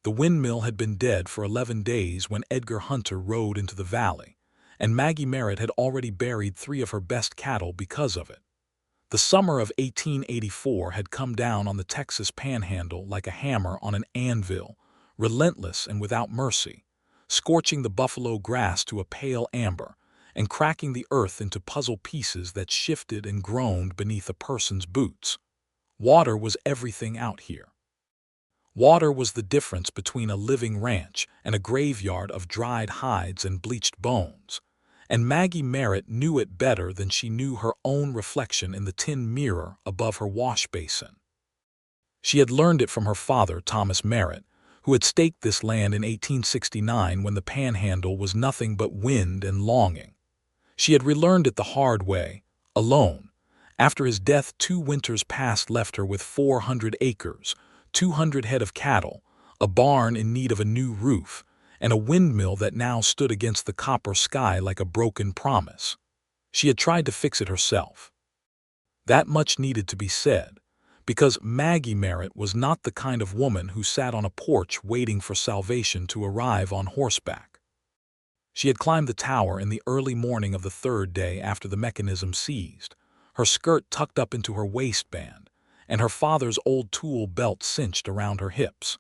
The windmill had been dead for 11 days when Edgar Hunter rode into the valley, and Maggie Merritt had already buried 3 of her best cattle because of it. The summer of 1884 had come down on the Texas panhandle like a hammer on an anvil, relentless and without mercy, scorching the buffalo grass to a pale amber and cracking the earth into puzzle pieces that shifted and groaned beneath a person's boots. Water was everything out here. Water was the difference between a living ranch and a graveyard of dried hides and bleached bones, and Maggie Merritt knew it better than she knew her own reflection in the tin mirror above her wash basin. She had learned it from her father, Thomas Merritt, who had staked this land in 1869 when the panhandle was nothing but wind and longing. She had relearned it the hard way, alone. After his death 2 winters past left her with 400 acres, 200 head of cattle, a barn in need of a new roof, and a windmill that now stood against the copper sky like a broken promise. She had tried to fix it herself. That much needed to be said, because Maggie Merritt was not the kind of woman who sat on a porch waiting for salvation to arrive on horseback. She had climbed the tower in the early morning of the 3rd day after the mechanism seized, her skirt tucked up into her waistband, and her father's old tool belt cinched around her hips.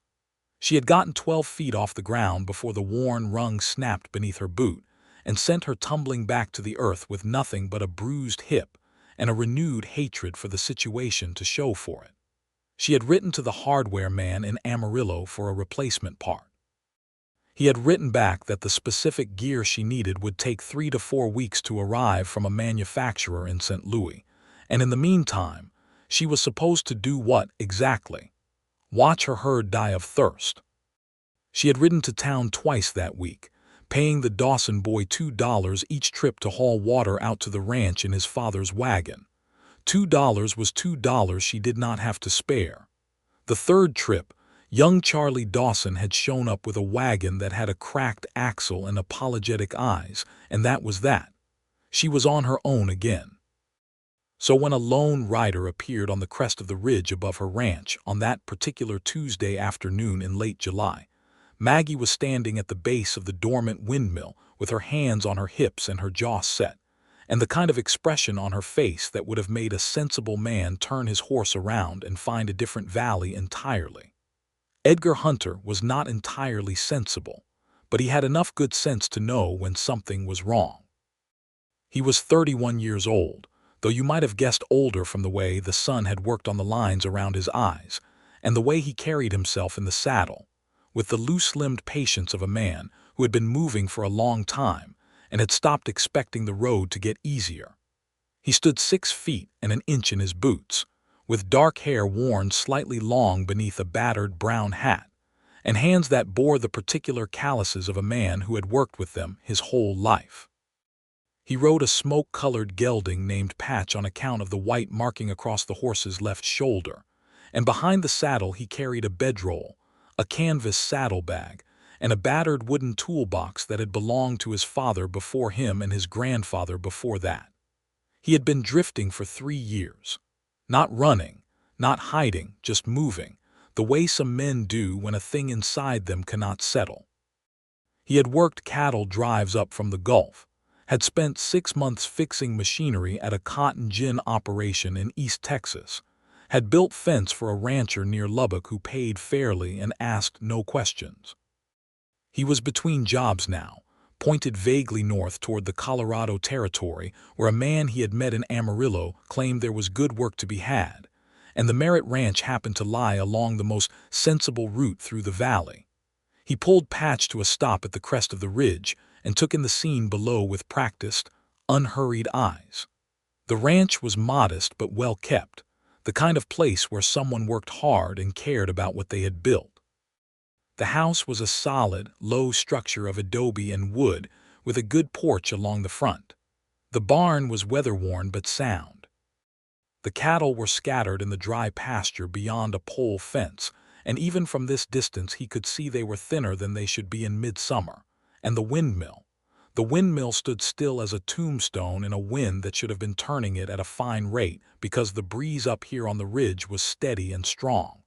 She had gotten 12 feet off the ground before the worn rung snapped beneath her boot and sent her tumbling back to the earth with nothing but a bruised hip and a renewed hatred for the situation to show for it. She had written to the hardware man in Amarillo for a replacement part. He had written back that the specific gear she needed would take 3 to 4 weeks to arrive from a manufacturer in St. Louis, and in the meantime, she was supposed to do what exactly? Watch her herd die of thirst. She had ridden to town twice that week, paying the Dawson boy $2 each trip to haul water out to the ranch in his father's wagon. $2 was $2 she did not have to spare. The 3rd trip, young Charlie Dawson had shown up with a wagon that had a cracked axle and apologetic eyes, and that was that. She was on her own again. So when a lone rider appeared on the crest of the ridge above her ranch on that particular Tuesday afternoon in late July, Maggie was standing at the base of the dormant windmill with her hands on her hips and her jaw set, and the kind of expression on her face that would have made a sensible man turn his horse around and find a different valley entirely. Edgar Hunter was not entirely sensible, but he had enough good sense to know when something was wrong. He was 31 years old, though you might have guessed older from the way the sun had worked on the lines around his eyes, and the way he carried himself in the saddle, with the loose-limbed patience of a man who had been moving for a long time and had stopped expecting the road to get easier. He stood 6 feet and an inch in his boots, with dark hair worn slightly long beneath a battered brown hat, and hands that bore the particular calluses of a man who had worked with them his whole life. He rode a smoke-colored gelding named Patch on account of the white marking across the horse's left shoulder, and behind the saddle he carried a bedroll, a canvas saddlebag, and a battered wooden toolbox that had belonged to his father before him and his grandfather before that. He had been drifting for 3 years. Not running, not hiding, just moving, the way some men do when a thing inside them cannot settle. He had worked cattle drives up from the Gulf, had spent 6 months fixing machinery at a cotton gin operation in East Texas, had built fence for a rancher near Lubbock who paid fairly and asked no questions. He was between jobs now, pointed vaguely north toward the Colorado Territory where a man he had met in Amarillo claimed there was good work to be had, and the Merritt Ranch happened to lie along the most sensible route through the valley. He pulled Patch to a stop at the crest of the ridge and took in the scene below with practiced, unhurried eyes. The ranch was modest but well kept, the kind of place where someone worked hard and cared about what they had built. The house was a solid, low structure of adobe and wood with a good porch along the front. The barn was weather-worn but sound. The cattle were scattered in the dry pasture beyond a pole fence, and even from this distance he could see they were thinner than they should be in midsummer. And the windmill. The windmill stood still as a tombstone in a wind that should have been turning it at a fine rate because the breeze up here on the ridge was steady and strong.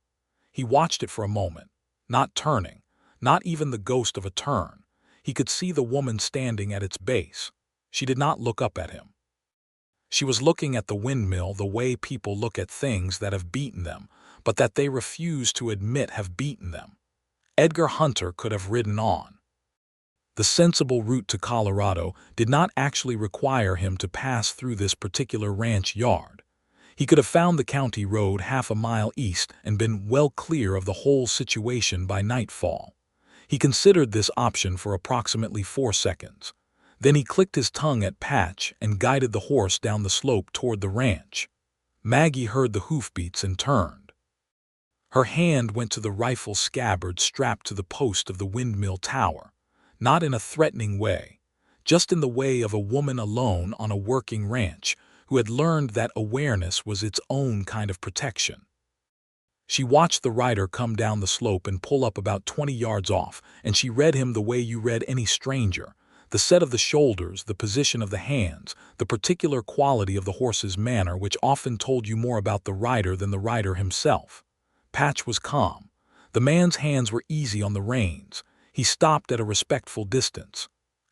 He watched it for a moment, not turning, not even the ghost of a turn. He could see the woman standing at its base. She did not look up at him. She was looking at the windmill the way people look at things that have beaten them, but that they refuse to admit have beaten them. Edgar Hunter could have ridden on. The sensible route to Colorado did not actually require him to pass through this particular ranch yard. He could have found the county road half a mile east and been well clear of the whole situation by nightfall. He considered this option for approximately 4 seconds. Then he clicked his tongue at Patch and guided the horse down the slope toward the ranch. Maggie heard the hoofbeats and turned. Her hand went to the rifle scabbard strapped to the post of the windmill tower, not in a threatening way, just in the way of a woman alone on a working ranch who had learned that awareness was its own kind of protection. She watched the rider come down the slope and pull up about 20 yards off, and she read him the way you read any stranger. The set of the shoulders, the position of the hands, the particular quality of the horse's manner, which often told you more about the rider than the rider himself. Patch was calm. The man's hands were easy on the reins. He stopped at a respectful distance.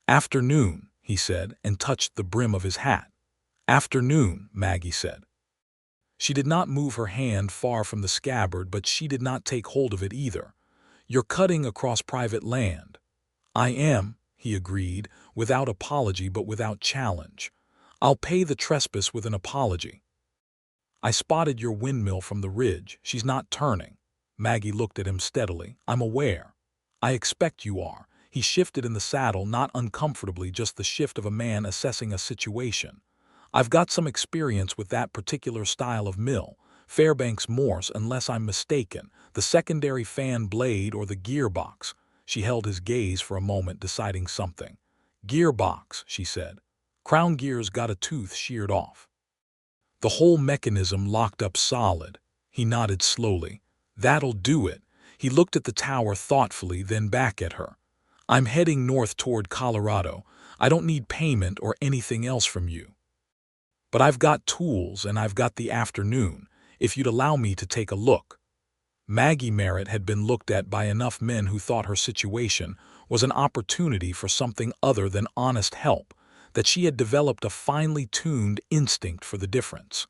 "Afternoon," he said, and touched the brim of his hat. "Afternoon," Maggie said. She did not move her hand far from the scabbard, but she did not take hold of it either. "You're cutting across private land." "I am," he agreed, without apology but without challenge. "I'll pay the trespass with an apology." "I spotted your windmill from the ridge. She's not turning." Maggie looked at him steadily. "I'm aware." "I expect you are." He shifted in the saddle, not uncomfortably, just the shift of a man assessing a situation. "I've got some experience with that particular style of mill. Fairbanks Morse, unless I'm mistaken. The secondary fan blade or the gearbox." She held his gaze for a moment, deciding something. "Gearbox," she said. "Crown gear's got a tooth sheared off." "The whole mechanism locked up solid." He nodded slowly. "That'll do it." He looked at the tower thoughtfully, then back at her. "I'm heading north toward Colorado. I don't need payment or anything else from you. But I've got tools and I've got the afternoon, if you'd allow me to take a look." Maggie Merritt had been looked at by enough men who thought her situation was an opportunity for something other than honest help, that she had developed a finely tuned instinct for the difference.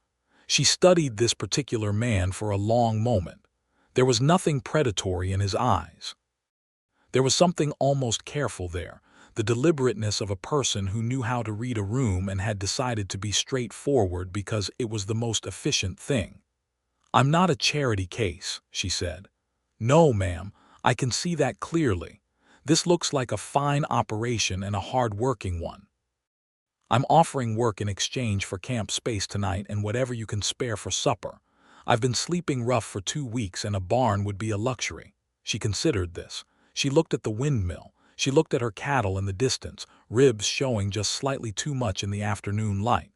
She studied this particular man for a long moment. There was nothing predatory in his eyes. There was something almost careful there, the deliberateness of a person who knew how to read a room and had decided to be straightforward because it was the most efficient thing. "I'm not a charity case," she said. "No, ma'am, I can see that clearly. This looks like a fine operation and a hard-working one. I'm offering work in exchange for camp space tonight and whatever you can spare for supper. I've been sleeping rough for 2 weeks and a barn would be a luxury." She considered this. She looked at the windmill. She looked at her cattle in the distance, ribs showing just slightly too much in the afternoon light.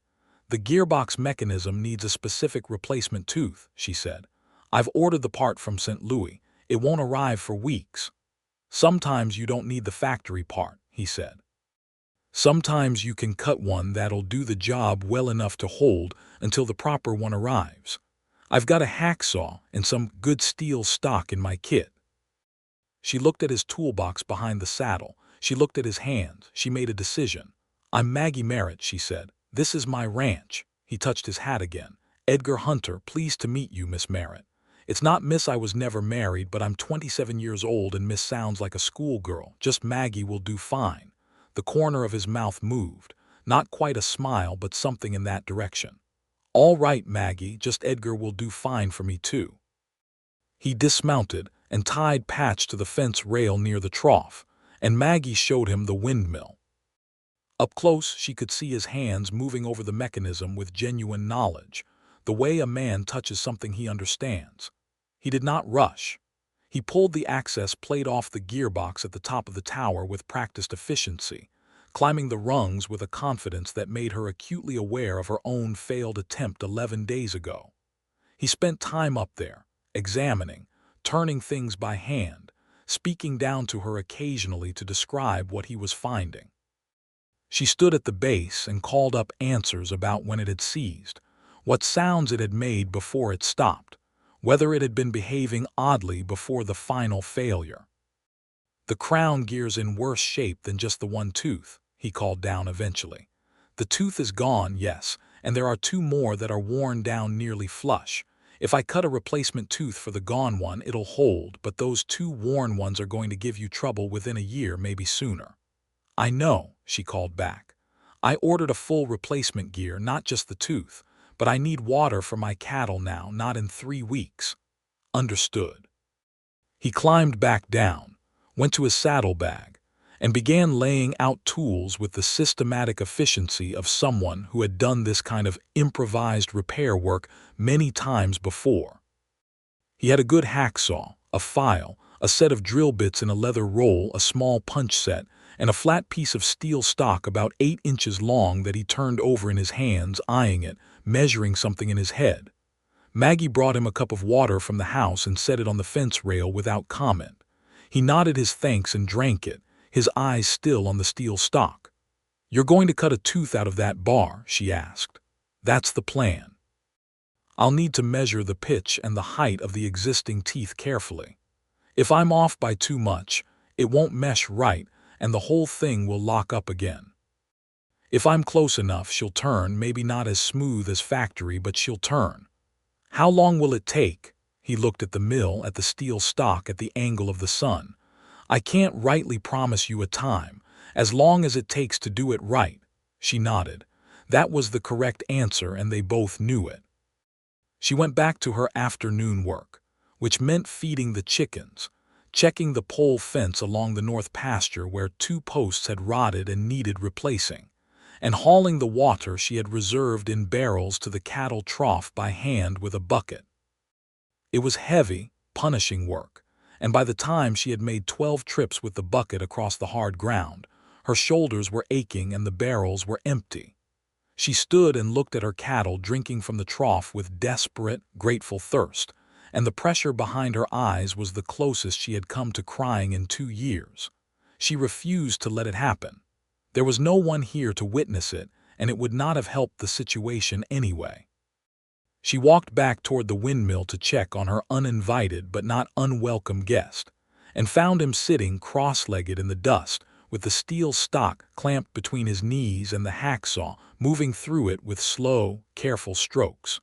"The gearbox mechanism needs a specific replacement tooth," she said. "I've ordered the part from St. Louis. It won't arrive for weeks." "Sometimes you don't need the factory part," he said. "Sometimes you can cut one that'll do the job well enough to hold until the proper one arrives. I've got a hacksaw and some good steel stock in my kit." She looked at his toolbox behind the saddle. She looked at his hands. She made a decision. "I'm Maggie Merritt," she said. "This is my ranch." He touched his hat again. "Edgar Hunter, pleased to meet you, Miss Merritt. It's not Miss, I was never married, but I'm 27 years old and Miss sounds like a schoolgirl. Just Maggie will do fine." The corner of his mouth moved. Not quite a smile, but something in that direction. "All right, Maggie, just Edgar will do fine for me too." He dismounted and tied Patch to the fence rail near the trough, and Maggie showed him the windmill. Up close, she could see his hands moving over the mechanism with genuine knowledge, the way a man touches something he understands. He did not rush. He pulled the access plate off the gearbox at the top of the tower with practiced efficiency, climbing the rungs with a confidence that made her acutely aware of her own failed attempt 11 days ago. He spent time up there, examining, turning things by hand, speaking down to her occasionally to describe what he was finding. She stood at the base and called up answers about when it had seized, what sounds it had made before it stopped, whether it had been behaving oddly before the final failure. The crown gear's in worse shape than just the one tooth, he called down eventually. The tooth is gone, yes, and there are two more that are worn down nearly flush. If I cut a replacement tooth for the gone one, it'll hold, but those two worn ones are going to give you trouble within a year, maybe sooner. I know, she called back. I ordered a full replacement gear, not just the tooth, but I need water for my cattle now, not in 3 weeks. Understood. He climbed back down, went to his saddlebag, and began laying out tools with the systematic efficiency of someone who had done this kind of improvised repair work many times before. He had a good hacksaw, a file, a set of drill bits in a leather roll, a small punch set, and a flat piece of steel stock about 8 inches long that he turned over in his hands, eyeing it, measuring something in his head. Maggie brought him a cup of water from the house and set it on the fence rail without comment. He nodded his thanks and drank it, his eyes still on the steel stock. "You're going to cut a tooth out of that bar?" she asked. "That's the plan." "I'll need to measure the pitch and the height of the existing teeth carefully. If I'm off by too much, it won't mesh right, and the whole thing will lock up again. If I'm close enough, she'll turn, maybe not as smooth as factory, but she'll turn. How long will it take?" He looked at the mill, at the steel stock, at the angle of the sun. "I can't rightly promise you a time, as long as it takes to do it right." She nodded. That was the correct answer, and they both knew it. She went back to her afternoon work, which meant feeding the chickens, checking the pole fence along the north pasture where 2 posts had rotted and needed replacing, and hauling the water she had reserved in barrels to the cattle trough by hand with a bucket. It was heavy, punishing work, and by the time she had made 12 trips with the bucket across the hard ground, her shoulders were aching and the barrels were empty. She stood and looked at her cattle drinking from the trough with desperate, grateful thirst, and the pressure behind her eyes was the closest she had come to crying in 2 years. She refused to let it happen. There was no one here to witness it, and it would not have helped the situation anyway. She walked back toward the windmill to check on her uninvited but not unwelcome guest, and found him sitting cross-legged in the dust, with the steel stock clamped between his knees and the hacksaw moving through it with slow, careful strokes.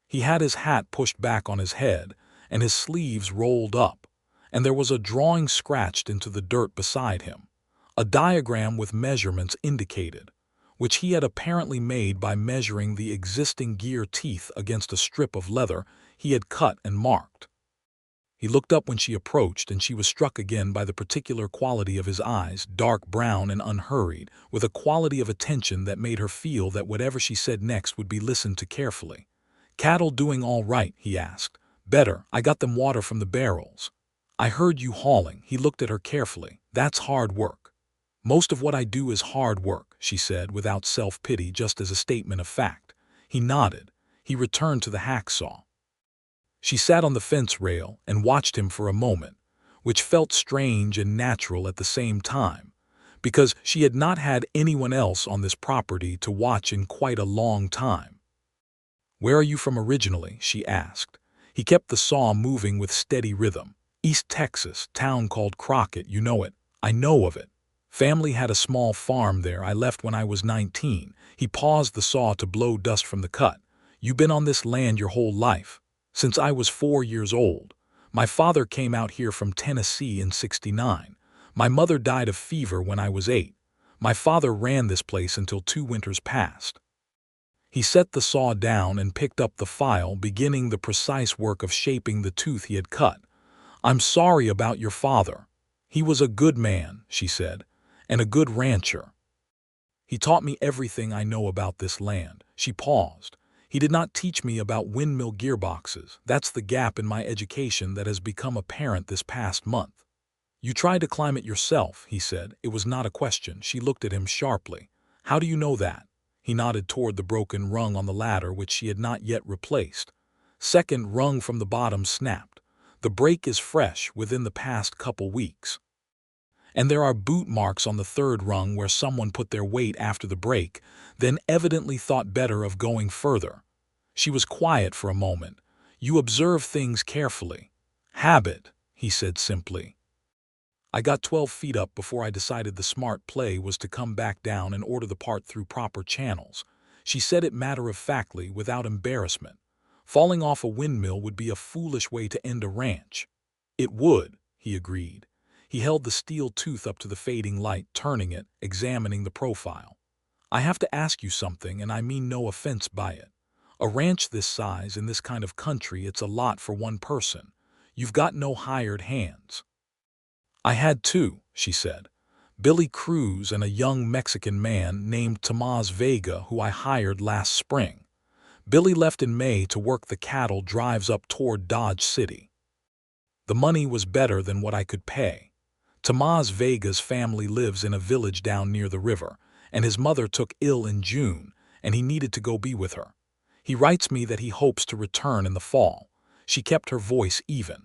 He had his hat pushed back on his head, and his sleeves rolled up, and there was a drawing scratched into the dirt beside him, a diagram with measurements indicated, which he had apparently made by measuring the existing gear teeth against a strip of leather he had cut and marked. He looked up when she approached, and she was struck again by the particular quality of his eyes, dark brown and unhurried, with a quality of attention that made her feel that whatever she said next would be listened to carefully. "Cattle doing all right?" he asked. "Better. I got them water from the barrels." "I heard you hauling." He looked at her carefully. "That's hard work." "Most of what I do is hard work," she said, without self-pity, just as a statement of fact. He nodded. He returned to the hacksaw. She sat on the fence rail and watched him for a moment, which felt strange and natural at the same time, because she had not had anyone else on this property to watch in quite a long time. "Where are you from originally?" she asked. He kept the saw moving with steady rhythm. "East Texas, town called Crockett, you know it." "I know of it. Family had a small farm there. I left when I was 19. He paused the saw to blow dust from the cut. "You been on this land your whole life?" "Since I was 4 years old. My father came out here from Tennessee in '69. My mother died of fever when I was 8. My father ran this place until 2 winters passed." He set the saw down and picked up the file, beginning the precise work of shaping the tooth he had cut. "I'm sorry about your father. He was a good man," she said, "and a good rancher. He taught me everything I know about this land." She paused. "He did not teach me about windmill gearboxes. That's the gap in my education that has become apparent this past month." "You tried to climb it yourself," he said. It was not a question. She looked at him sharply. "How do you know that?" He nodded toward the broken rung on the ladder, which she had not yet replaced. "Second rung from the bottom snapped. The break is fresh, within the past couple weeks. And there are boot marks on the 3rd rung where someone put their weight after the break, then evidently thought better of going further." She was quiet for a moment. "You observe things carefully." "Habit," he said simply. I got 12 feet up before I decided the smart play was to come back down and order the part through proper channels. She said it matter-of-factly, without embarrassment. Falling off a windmill would be a foolish way to end a ranch. It would, he agreed. He held the steel tooth up to the fading light, turning it, examining the profile. I have to ask you something, and I mean no offense by it. A ranch this size in this kind of country, it's a lot for one person. You've got no hired hands. I had two, she said. Billy Cruz and a young Mexican man named Tomás Vega who I hired last spring. Billy left in May to work the cattle drives up toward Dodge City. The money was better than what I could pay. Tomás Vega's family lives in a village down near the river, and his mother took ill in June, and he needed to go be with her. He writes me that he hopes to return in the fall. She kept her voice even.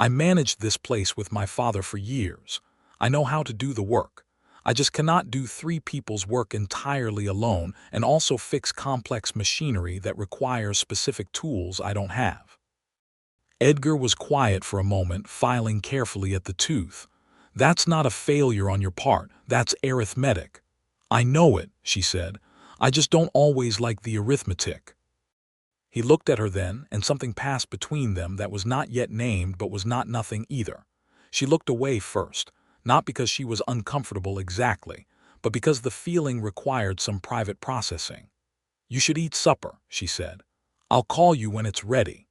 I managed this place with my father for years. I know how to do the work. I just cannot do three people's work entirely alone and also fix complex machinery that requires specific tools I don't have. Edgar was quiet for a moment, filing carefully at the tooth. That's not a failure on your part, that's arithmetic. I know it, she said. I just don't always like the arithmetic. He looked at her then, and something passed between them that was not yet named but was not nothing either. She looked away first, not because she was uncomfortable exactly, but because the feeling required some private processing. You should eat supper, she said. I'll call you when it's ready.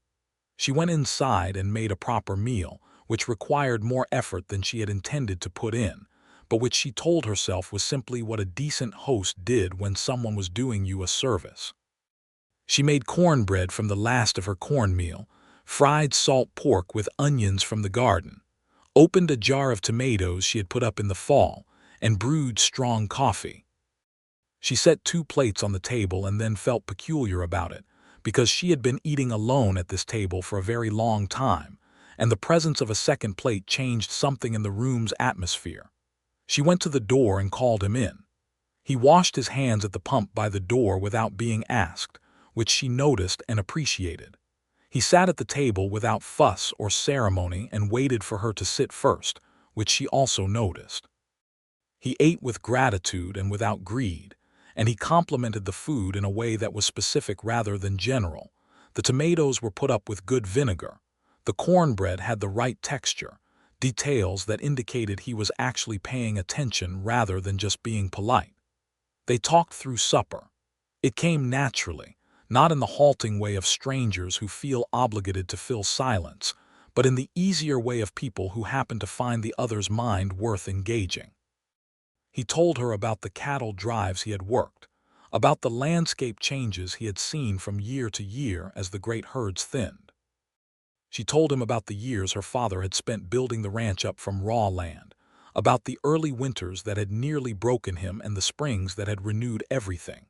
She went inside and made a proper meal, which required more effort than she had intended to put in, but which she told herself was simply what a decent host did when someone was doing you a service. She made cornbread from the last of her cornmeal, fried salt pork with onions from the garden, opened a jar of tomatoes she had put up in the fall, and brewed strong coffee. She set 2 plates on the table and then felt peculiar about it, because she had been eating alone at this table for a very long time, and the presence of a second plate changed something in the room's atmosphere. She went to the door and called him in. He washed his hands at the pump by the door without being asked, which she noticed and appreciated. He sat at the table without fuss or ceremony and waited for her to sit first, which she also noticed. He ate with gratitude and without greed, and he complimented the food in a way that was specific rather than general. The tomatoes were put up with good vinegar. The cornbread had the right texture, details that indicated he was actually paying attention rather than just being polite. They talked through supper. It came naturally, not in the halting way of strangers who feel obligated to fill silence, but in the easier way of people who happen to find the other's mind worth engaging. He told her about the cattle drives he had worked, about the landscape changes he had seen from year to year as the great herds thinned. She told him about the years her father had spent building the ranch up from raw land, about the early winters that had nearly broken him and the springs that had renewed everything.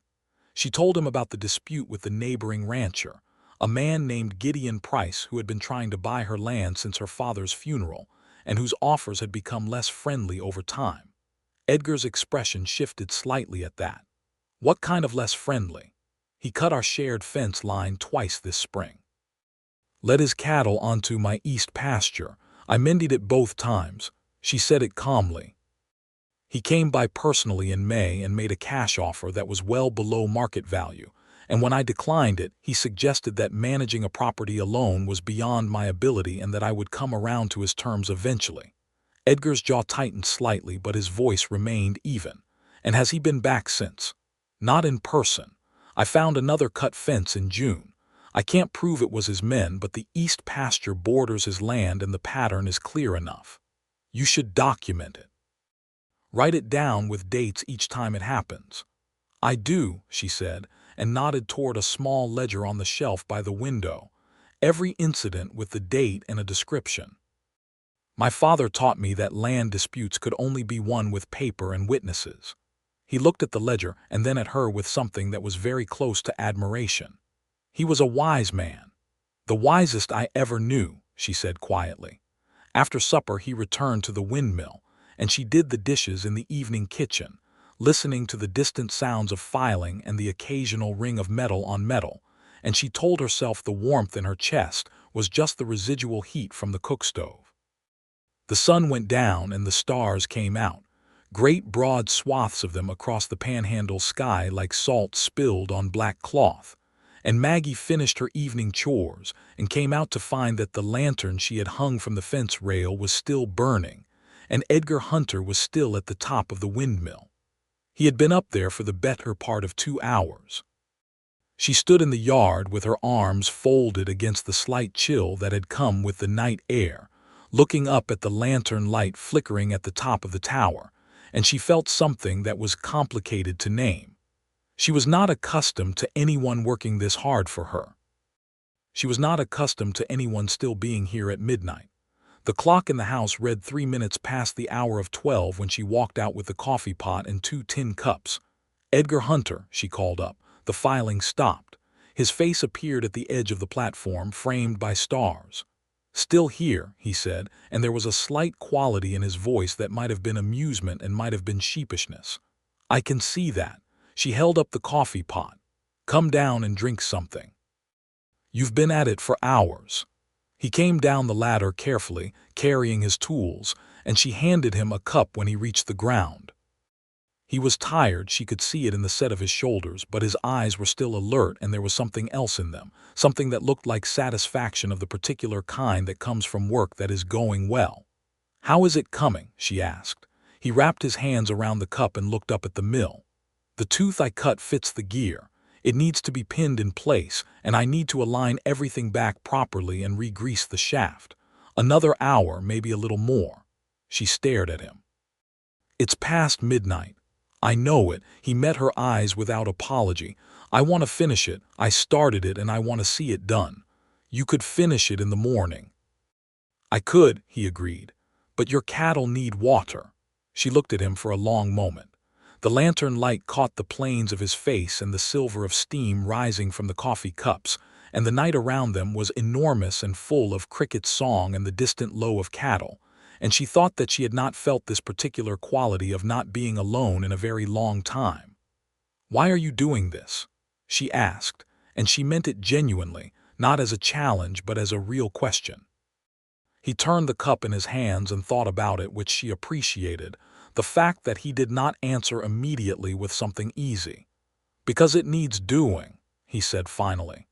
She told him about the dispute with the neighboring rancher, a man named Gideon Price who had been trying to buy her land since her father's funeral, and whose offers had become less friendly over time. Edgar's expression shifted slightly at that. What kind of less friendly? He cut our shared fence line twice this spring. Led his cattle onto my east pasture. I mended it both times. She said it calmly. He came by personally in May and made a cash offer that was well below market value, and when I declined it, he suggested that managing a property alone was beyond my ability and that I would come around to his terms eventually. Edgar's jaw tightened slightly, but his voice remained even. And has he been back since? Not in person. I found another cut fence in June. I can't prove it was his men, but the east pasture borders his land and the pattern is clear enough. You should document it. Write it down with dates each time it happens. I do, she said, and nodded toward a small ledger on the shelf by the window. Every incident with the date and a description. My father taught me that land disputes could only be won with paper and witnesses. He looked at the ledger and then at her with something that was very close to admiration. He was a wise man. The wisest I ever knew, she said quietly. After supper he returned to the windmill, and she did the dishes in the evening kitchen, listening to the distant sounds of filing and the occasional ring of metal on metal, and she told herself the warmth in her chest was just the residual heat from the cook stove. The sun went down and the stars came out, great broad swaths of them across the panhandle sky like salt spilled on black cloth. And Maggie finished her evening chores and came out to find that the lantern she had hung from the fence rail was still burning, and Edgar Hunter was still at the top of the windmill. He had been up there for the better part of 2 hours. She stood in the yard with her arms folded against the slight chill that had come with the night air, looking up at the lantern light flickering at the top of the tower, and she felt something that was complicated to name. She was not accustomed to anyone working this hard for her. She was not accustomed to anyone still being here at midnight. The clock in the house read 3 minutes past the hour of 12 when she walked out with the coffee pot and 2 tin cups. "Edgar Hunter," she called up. The filing stopped. His face appeared at the edge of the platform, framed by stars. "Still here," he said, and there was a slight quality in his voice that might have been amusement and might have been sheepishness. "I can see that." She held up the coffee pot. "Come down and drink something. You've been at it for hours." He came down the ladder carefully, carrying his tools, and she handed him a cup when he reached the ground. He was tired, she could see it in the set of his shoulders, but his eyes were still alert and there was something else in them, something that looked like satisfaction of the particular kind that comes from work that is going well. "How is it coming?" she asked. He wrapped his hands around the cup and looked up at the mill. "The tooth I cut fits the gear. It needs to be pinned in place, and I need to align everything back properly and re-grease the shaft. Another hour, maybe a little more." She stared at him. "It's past midnight." "I know it." He met her eyes without apology. "I want to finish it. I started it and I want to see it done." "You could finish it in the morning." "I could," he agreed. "But your cattle need water." She looked at him for a long moment. The lantern light caught the planes of his face and the silver of steam rising from the coffee cups, and the night around them was enormous and full of cricket song and the distant low of cattle, and she thought that she had not felt this particular quality of not being alone in a very long time. "Why are you doing this?" she asked, and she meant it genuinely, not as a challenge but as a real question. He turned the cup in his hands and thought about it, which she appreciated, the fact that he did not answer immediately with something easy. "Because it needs doing," he said finally.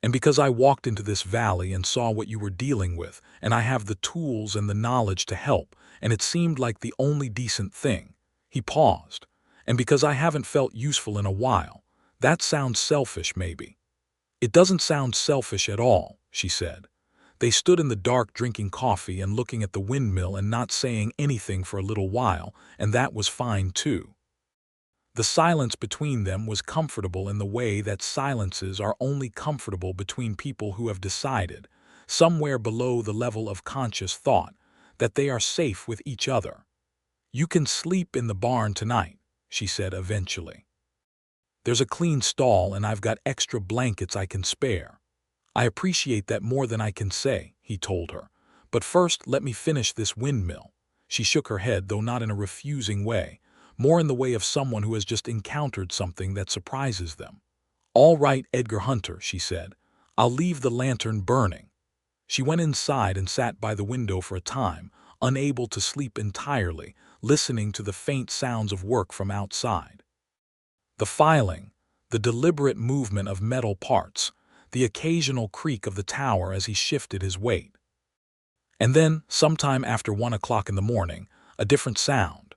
"And because I walked into this valley and saw what you were dealing with, and I have the tools and the knowledge to help, and it seemed like the only decent thing." He paused. "And because I haven't felt useful in a while. That sounds selfish, maybe." "It doesn't sound selfish at all," she said. They stood in the dark drinking coffee and looking at the windmill and not saying anything for a little while, and that was fine too. The silence between them was comfortable in the way that silences are only comfortable between people who have decided, somewhere below the level of conscious thought, that they are safe with each other. "You can sleep in the barn tonight," she said eventually. "There's a clean stall and I've got extra blankets I can spare." "I appreciate that more than I can say," he told her. "But first let me finish this windmill." She shook her head, though not in a refusing way, more in the way of someone who has just encountered something that surprises them. "All right, Edgar Hunter," she said. "I'll leave the lantern burning." She went inside and sat by the window for a time, unable to sleep entirely, listening to the faint sounds of work from outside. The filing, the deliberate movement of metal parts, the occasional creak of the tower as he shifted his weight. And then, sometime after 1 o'clock in the morning, a different sound.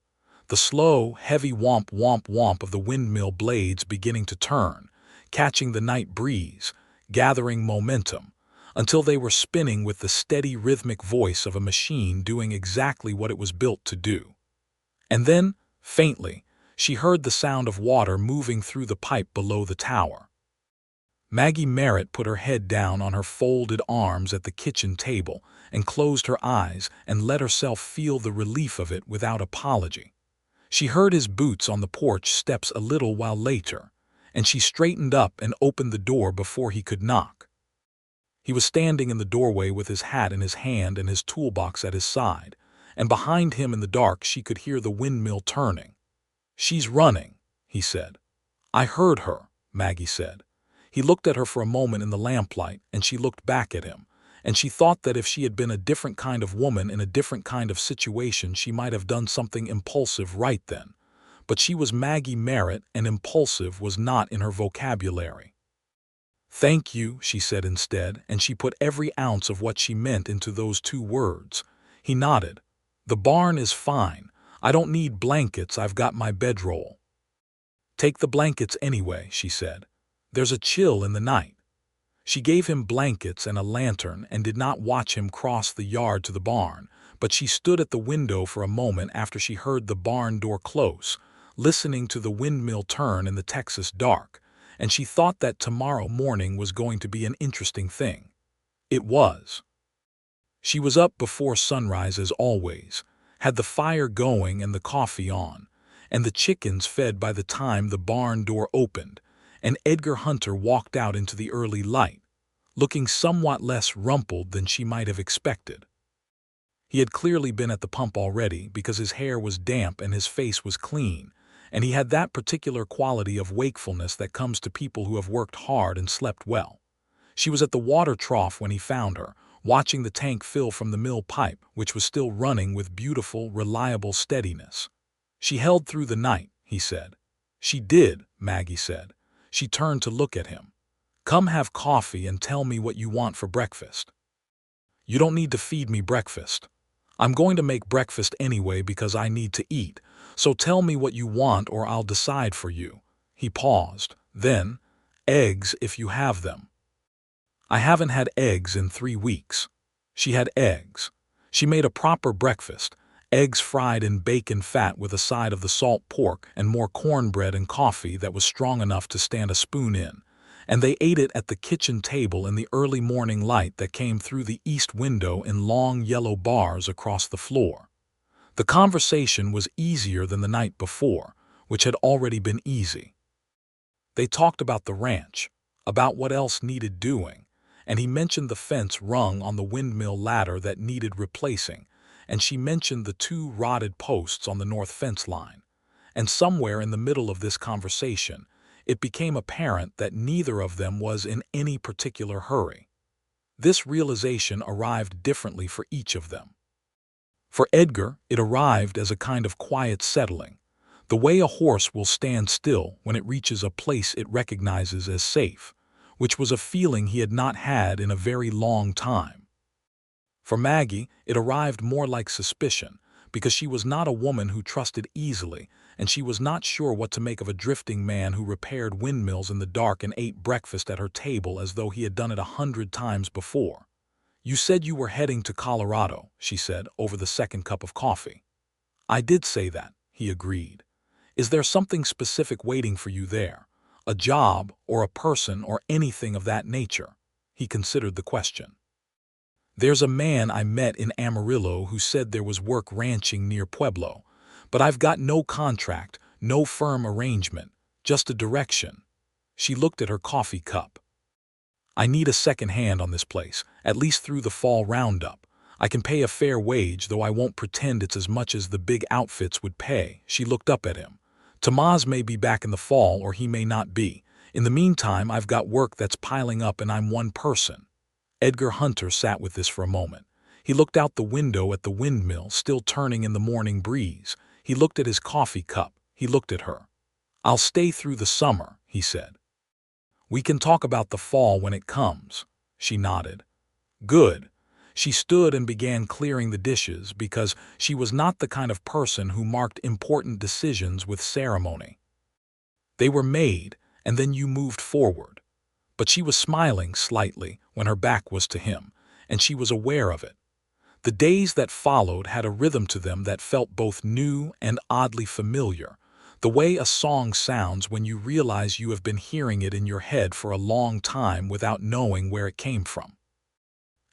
The slow, heavy womp womp womp of the windmill blades beginning to turn, catching the night breeze, gathering momentum, until they were spinning with the steady rhythmic voice of a machine doing exactly what it was built to do. And then, faintly, she heard the sound of water moving through the pipe below the tower. Maggie Merritt put her head down on her folded arms at the kitchen table and closed her eyes and let herself feel the relief of it without apology. She heard his boots on the porch steps a little while later, and she straightened up and opened the door before he could knock. He was standing in the doorway with his hat in his hand and his toolbox at his side, and behind him in the dark she could hear the windmill turning. "She's running," he said. "I heard her," Maggie said. He looked at her for a moment in the lamplight, and she looked back at him, and she thought that if she had been a different kind of woman in a different kind of situation, she might have done something impulsive right then. But she was Maggie Merritt, and impulsive was not in her vocabulary. "Thank you," she said instead, and she put every ounce of what she meant into those 2 words. He nodded. "The barn is fine. I don't need blankets, I've got my bedroll." "Take the blankets anyway," she said. "There's a chill in the night." She gave him blankets and a lantern and did not watch him cross the yard to the barn, but she stood at the window for a moment after she heard the barn door close, listening to the windmill turn in the Texas dark, and she thought that tomorrow morning was going to be an interesting thing. It was. She was up before sunrise as always, had the fire going and the coffee on, and the chickens fed by the time the barn door opened, and Edgar Hunter walked out into the early light, looking somewhat less rumpled than she might have expected. He had clearly been at the pump already because his hair was damp and his face was clean, and he had that particular quality of wakefulness that comes to people who have worked hard and slept well. She was at the water trough when he found her, watching the tank fill from the mill pipe, which was still running with beautiful, reliable steadiness. "She held through the night," he said. "She did," Maggie said. She turned to look at him. "Come have coffee and tell me what you want for breakfast." "You don't need to feed me breakfast. I'm going to make breakfast anyway because I need to eat, so tell me what you want or I'll decide for you." He paused. Then, "Eggs if you have them." "I haven't had eggs in 3 weeks." She had eggs. She made a proper breakfast, eggs fried in bacon fat with a side of the salt pork and more cornbread and coffee that was strong enough to stand a spoon in, and they ate it at the kitchen table in the early morning light that came through the east window in long yellow bars across the floor. The conversation was easier than the night before, which had already been easy. They talked about the ranch, about what else needed doing, and he mentioned the fence rung on the windmill ladder that needed replacing, and she mentioned the 2 rotted posts on the north fence line. And somewhere in the middle of this conversation, it became apparent that neither of them was in any particular hurry. This realization arrived differently for each of them. For Edgar, it arrived as a kind of quiet settling, the way a horse will stand still when it reaches a place it recognizes as safe, which was a feeling he had not had in a very long time. For Maggie, it arrived more like suspicion, because she was not a woman who trusted easily, and she was not sure what to make of a drifting man who repaired windmills in the dark and ate breakfast at her table as though he had done it 100 times before. "You said you were heading to Colorado," she said over the second cup of coffee. "I did say that," he agreed. "Is there something specific waiting for you there? A job, or a person, or anything of that nature?" He considered the question. "There's a man I met in Amarillo who said there was work ranching near Pueblo, but I've got no contract, no firm arrangement, just a direction." She looked at her coffee cup. "I need a second hand on this place, at least through the fall roundup. I can pay a fair wage, though I won't pretend it's as much as the big outfits would pay." She looked up at him. "Tomas may be back in the fall, or he may not be. In the meantime, I've got work that's piling up and I'm one person." Edgar Hunter sat with this for a moment. He looked out the window at the windmill still turning in the morning breeze. He looked at his coffee cup. He looked at her. "I'll stay through the summer," he said. "We can talk about the fall when it comes." She nodded. "Good." She stood and began clearing the dishes because she was not the kind of person who marked important decisions with ceremony. They were made, and then you moved forward. But she was smiling slightly when her back was to him, and she was aware of it. The days that followed had a rhythm to them that felt both new and oddly familiar, the way a song sounds when you realize you have been hearing it in your head for a long time without knowing where it came from.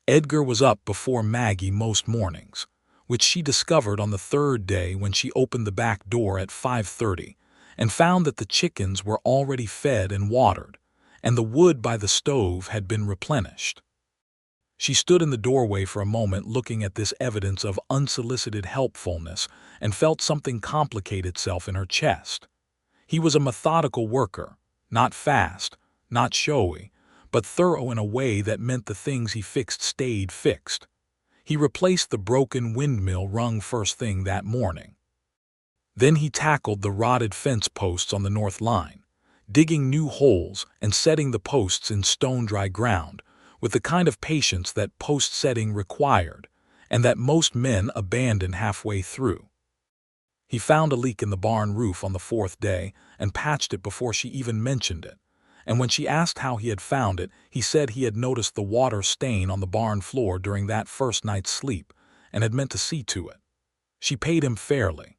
Edgar was up before Maggie most mornings, which she discovered on the 3rd day when she opened the back door at 5:30 and found that the chickens were already fed and watered, and the wood by the stove had been replenished. She stood in the doorway for a moment looking at this evidence of unsolicited helpfulness and felt something complicate itself in her chest. He was a methodical worker, not fast, not showy, but thorough in a way that meant the things he fixed stayed fixed. He replaced the broken windmill rung first thing that morning. Then he tackled the rotted fence posts on the north line, digging new holes and setting the posts in stone-dry ground with the kind of patience that post-setting required and that most men abandon halfway through. He found a leak in the barn roof on the fourth day and patched it before she even mentioned it, and when she asked how he had found it, he said he had noticed the water stain on the barn floor during that first night's sleep and had meant to see to it. She paid him fairly.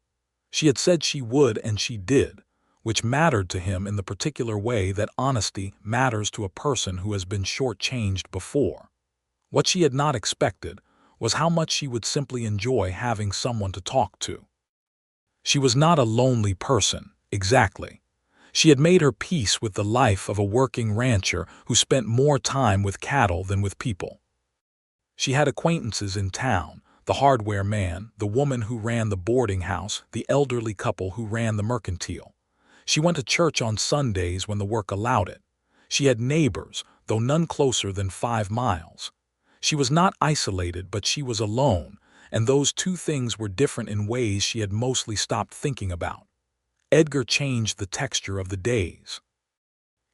She had said she would, and she did, which mattered to him in the particular way that honesty matters to a person who has been shortchanged before. What she had not expected was how much she would simply enjoy having someone to talk to. She was not a lonely person, exactly. She had made her peace with the life of a working rancher who spent more time with cattle than with people. She had acquaintances in town, the hardware man, the woman who ran the boarding house, the elderly couple who ran the mercantile. She went to church on Sundays when the work allowed it. She had neighbors, though none closer than 5 miles. She was not isolated, but she was alone, and those two things were different in ways she had mostly stopped thinking about. Edgar changed the texture of the days.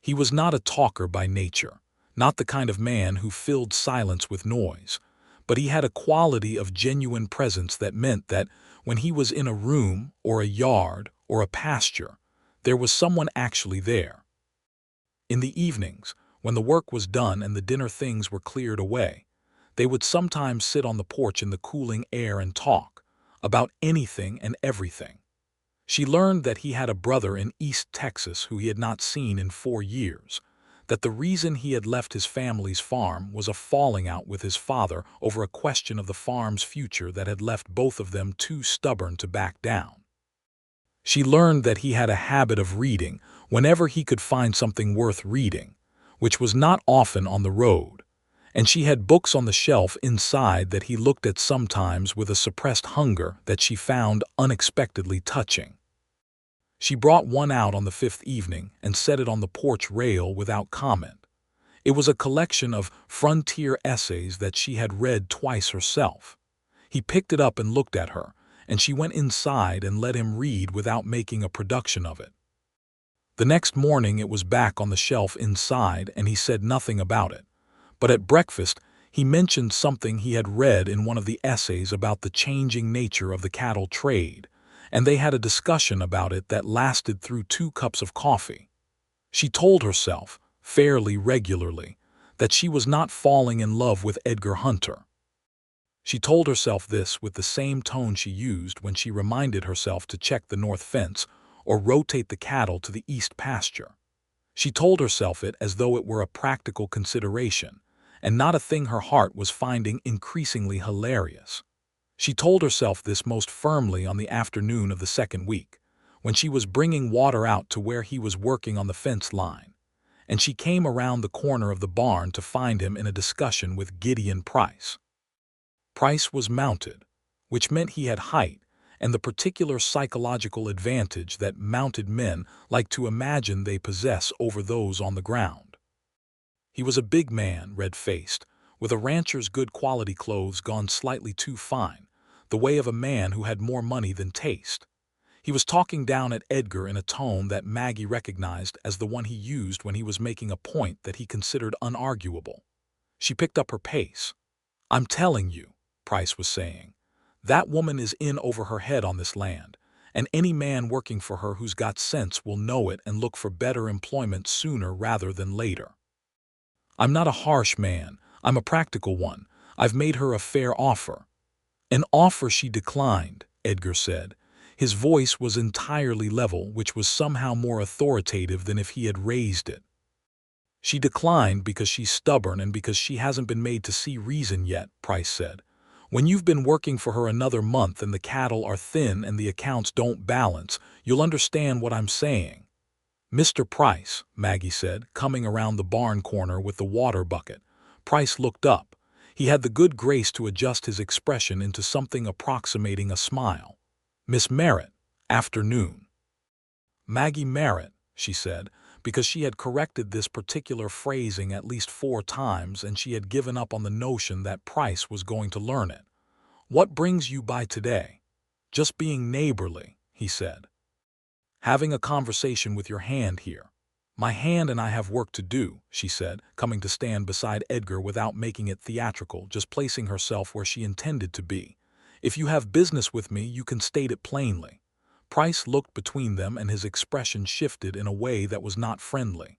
He was not a talker by nature, not the kind of man who filled silence with noise, but he had a quality of genuine presence that meant that when he was in a room or a yard or a pasture, there was someone actually there. In the evenings, when the work was done and the dinner things were cleared away, they would sometimes sit on the porch in the cooling air and talk about anything and everything. She learned that he had a brother in East Texas who he had not seen in 4 years, that the reason he had left his family's farm was a falling out with his father over a question of the farm's future that had left both of them too stubborn to back down. She learned that he had a habit of reading whenever he could find something worth reading, which was not often on the road, and she had books on the shelf inside that he looked at sometimes with a suppressed hunger that she found unexpectedly touching. She brought one out on the 5th evening and set it on the porch rail without comment. It was a collection of frontier essays that she had read twice herself. He picked it up and looked at her, and she went inside and let him read without making a production of it. The next morning it was back on the shelf inside, and he said nothing about it. But at breakfast, he mentioned something he had read in one of the essays about the changing nature of the cattle trade, and they had a discussion about it that lasted through 2 cups of coffee. She told herself, fairly regularly, that she was not falling in love with Edgar Hunter. She told herself this with the same tone she used when she reminded herself to check the north fence or rotate the cattle to the east pasture. She told herself it as though it were a practical consideration, and not a thing her heart was finding increasingly hilarious. She told herself this most firmly on the afternoon of the 2nd week, when she was bringing water out to where he was working on the fence line, and she came around the corner of the barn to find him in a discussion with Gideon Price. Price was mounted, which meant he had height and the particular psychological advantage that mounted men like to imagine they possess over those on the ground. He was a big man, red-faced, with a rancher's good quality clothes gone slightly too fine, the way of a man who had more money than taste. He was talking down at Edgar in a tone that Maggie recognized as the one he used when he was making a point that he considered unarguable. She picked up her pace. "I'm telling you," Price was saying, "that woman is in over her head on this land, and any man working for her who's got sense will know it and look for better employment sooner rather than later. I'm not a harsh man, I'm a practical one. I've made her a fair offer." "An offer she declined," Edgar said. His voice was entirely level, which was somehow more authoritative than if he had raised it. "She declined because she's stubborn and because she hasn't been made to see reason yet," Price said. "When you've been working for her another month and the cattle are thin and the accounts don't balance, you'll understand what I'm saying." "Mr. Price," Maggie said, coming around the barn corner with the water bucket. Price looked up. He had the good grace to adjust his expression into something approximating a smile. "Miss Merritt, afternoon." "Maggie Merritt," she said, because she had corrected this particular phrasing at least 4 times and she had given up on the notion that Price was going to learn it. "What brings you by today?" "Just being neighborly," he said. "Having a conversation with your hand here." "My hand and I have work to do," she said, coming to stand beside Edgar without making it theatrical, just placing herself where she intended to be. "If you have business with me, you can state it plainly." Price looked between them and his expression shifted in a way that was not friendly.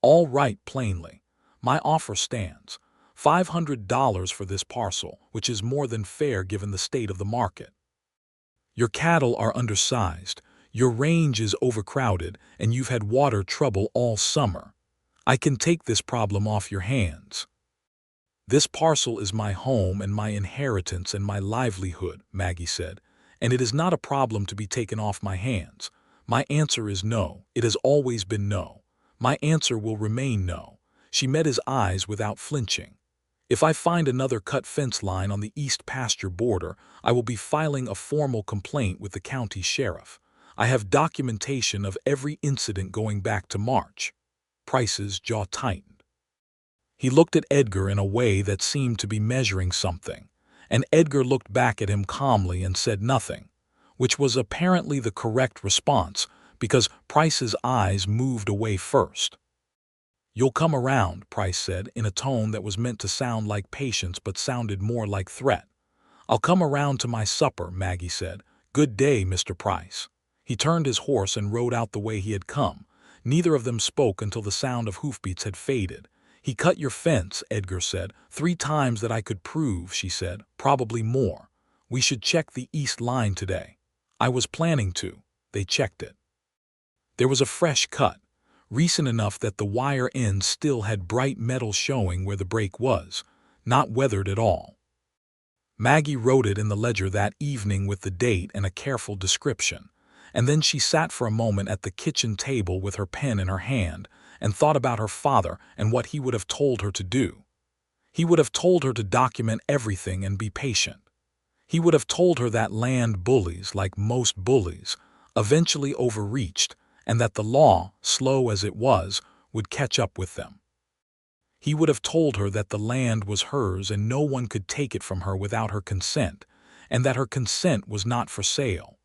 "All right, plainly. My offer stands. $500 for this parcel, which is more than fair given the state of the market. Your cattle are undersized, your range is overcrowded, and you've had water trouble all summer. I can take this problem off your hands." "This parcel is my home and my inheritance and my livelihood," Maggie said, "and it is not a problem to be taken off my hands. My answer is no. It has always been no. My answer will remain no." She met his eyes without flinching. "If I find another cut fence line on the east pasture border, I will be filing a formal complaint with the county sheriff. I have documentation of every incident going back to March." Price's jaw tightened. He looked at Edgar in a way that seemed to be measuring something, and Edgar looked back at him calmly and said nothing, which was apparently the correct response because Price's eyes moved away first. "You'll come around," Price said in a tone that was meant to sound like patience but sounded more like threat. "I'll come around to my supper," Maggie said. "Good day, Mr. Price." He turned his horse and rode out the way he had come. Neither of them spoke until the sound of hoofbeats had faded. "He cut your fence," Edgar said. "3 times that I could prove," she said. "Probably more. We should check the east line today." "I was planning to." They checked it. There was a fresh cut, recent enough that the wire ends still had bright metal showing where the break was, not weathered at all. Maggie wrote it in the ledger that evening with the date and a careful description, and then she sat for a moment at the kitchen table with her pen in her hand and thought about her father and what he would have told her to do. He would have told her to document everything and be patient. He would have told her that land bullies, like most bullies, eventually overreached, and that the law, slow as it was, would catch up with them. He would have told her that the land was hers and no one could take it from her without her consent, and that her consent was not for sale.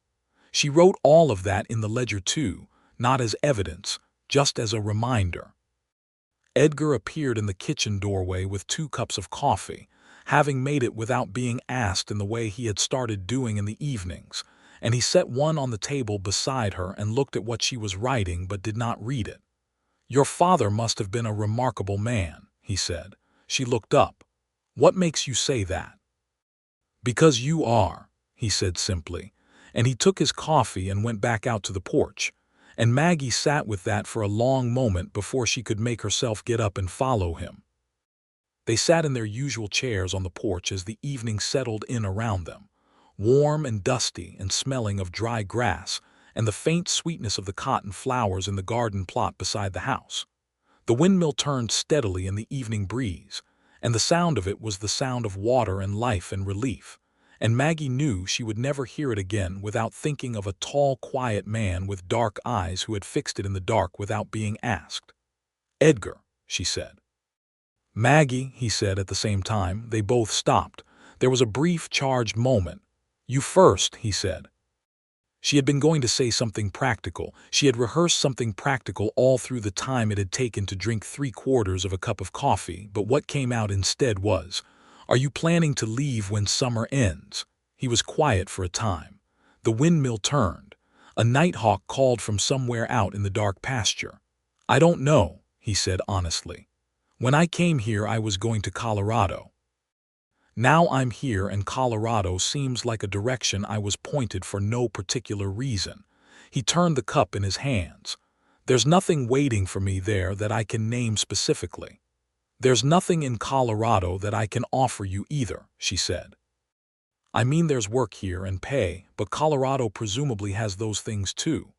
She wrote all of that in the ledger too, not as evidence, just as a reminder. Edgar appeared in the kitchen doorway with 2 cups of coffee, having made it without being asked in the way he had started doing in the evenings, and he set one on the table beside her and looked at what she was writing but did not read it. "Your father must have been a remarkable man," he said. She looked up. "What makes you say that?" "Because you are," he said simply, and he took his coffee and went back out to the porch, and Maggie sat with that for a long moment before she could make herself get up and follow him. They sat in their usual chairs on the porch as the evening settled in around them, warm and dusty and smelling of dry grass and the faint sweetness of the cotton flowers in the garden plot beside the house. The windmill turned steadily in the evening breeze, and the sound of it was the sound of water and life and relief, and Maggie knew she would never hear it again without thinking of a tall, quiet man with dark eyes who had fixed it in the dark without being asked. "Edgar," she said. "Maggie," he said at the same time. They both stopped. There was a brief, charged moment. "You first," he said. She had been going to say something practical. She had rehearsed something practical all through the time it had taken to drink 3/4 of a cup of coffee, but what came out instead was, "Are you planning to leave when summer ends?" He was quiet for a time. The windmill turned. A nighthawk called from somewhere out in the dark pasture. "I don't know," he said honestly. "When I came here I was going to Colorado. Now I'm here and Colorado seems like a direction I was pointed for no particular reason." He turned the cup in his hands. "There's nothing waiting for me there that I can name specifically. There's nothing in Colorado that I can offer you either," she said. "I mean there's work here and pay, but Colorado presumably has those things too."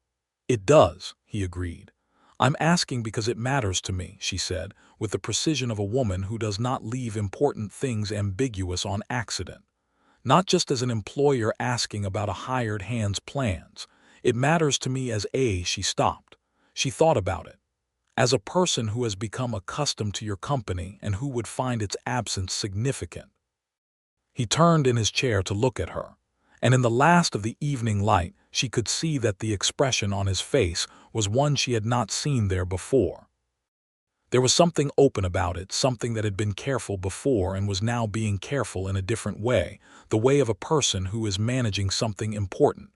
"It does," he agreed. "I'm asking because it matters to me," she said, with the precision of a woman who does not leave important things ambiguous on accident. "Not just as an employer asking about a hired hand's plans. It matters to me as a..." She stopped. She thought about it. as a person who has become accustomed to your company and who would find its absence significant. He turned in his chair to look at her, and in the last of the evening light she could see that the expression on his face was one she had not seen there before. There was something open about it, something that had been careful before and was now being careful in a different way, the way of a person who is managing something important.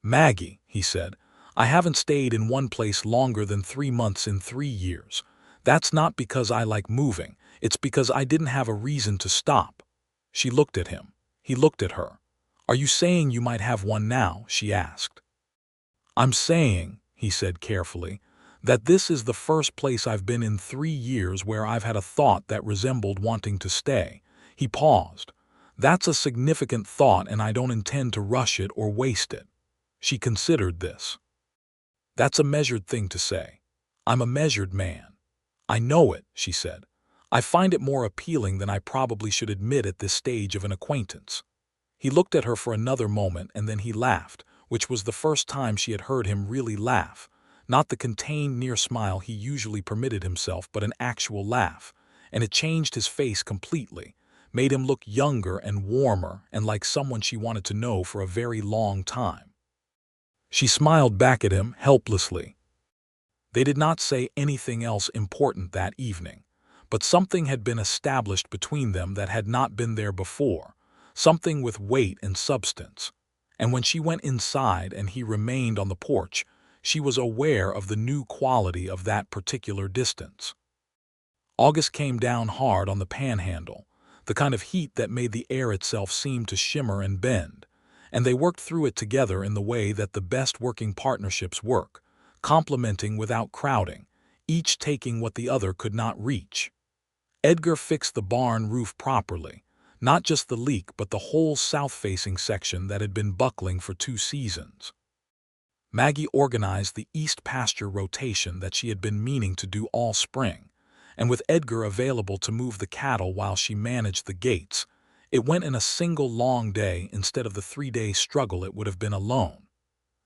"Maggie," he said, "I haven't stayed in one place longer than 3 months in 3 years. That's not because I like moving, it's because I didn't have a reason to stop." She looked at him. He looked at her. "Are you saying you might have one now?" she asked. "I'm saying," he said carefully, "that this is the first place I've been in 3 years where I've had a thought that resembled wanting to stay." He paused. "That's a significant thought and I don't intend to rush it or waste it." She considered this. "That's a measured thing to say. I'm a measured man." "I know it," she said. "I find it more appealing than I probably should admit at this stage of an acquaintance." He looked at her for another moment and then he laughed, which was the first time she had heard him really laugh. Not the contained near smile he usually permitted himself, but an actual laugh, and it changed his face completely, made him look younger and warmer and like someone she wanted to know for a very long time. She smiled back at him helplessly. They did not say anything else important that evening, but something had been established between them that had not been there before, something with weight and substance. And when she went inside and he remained on the porch, she was aware of the new quality of that particular distance. August came down hard on the panhandle, the kind of heat that made the air itself seem to shimmer and bend, and they worked through it together in the way that the best working partnerships work, complementing without crowding, each taking what the other could not reach. Edgar fixed the barn roof properly, not just the leak but the whole south-facing section that had been buckling for 2 seasons. Maggie organized the east pasture rotation that she had been meaning to do all spring, and with Edgar available to move the cattle while she managed the gates, it went in a single long day instead of the 3-day struggle it would have been alone.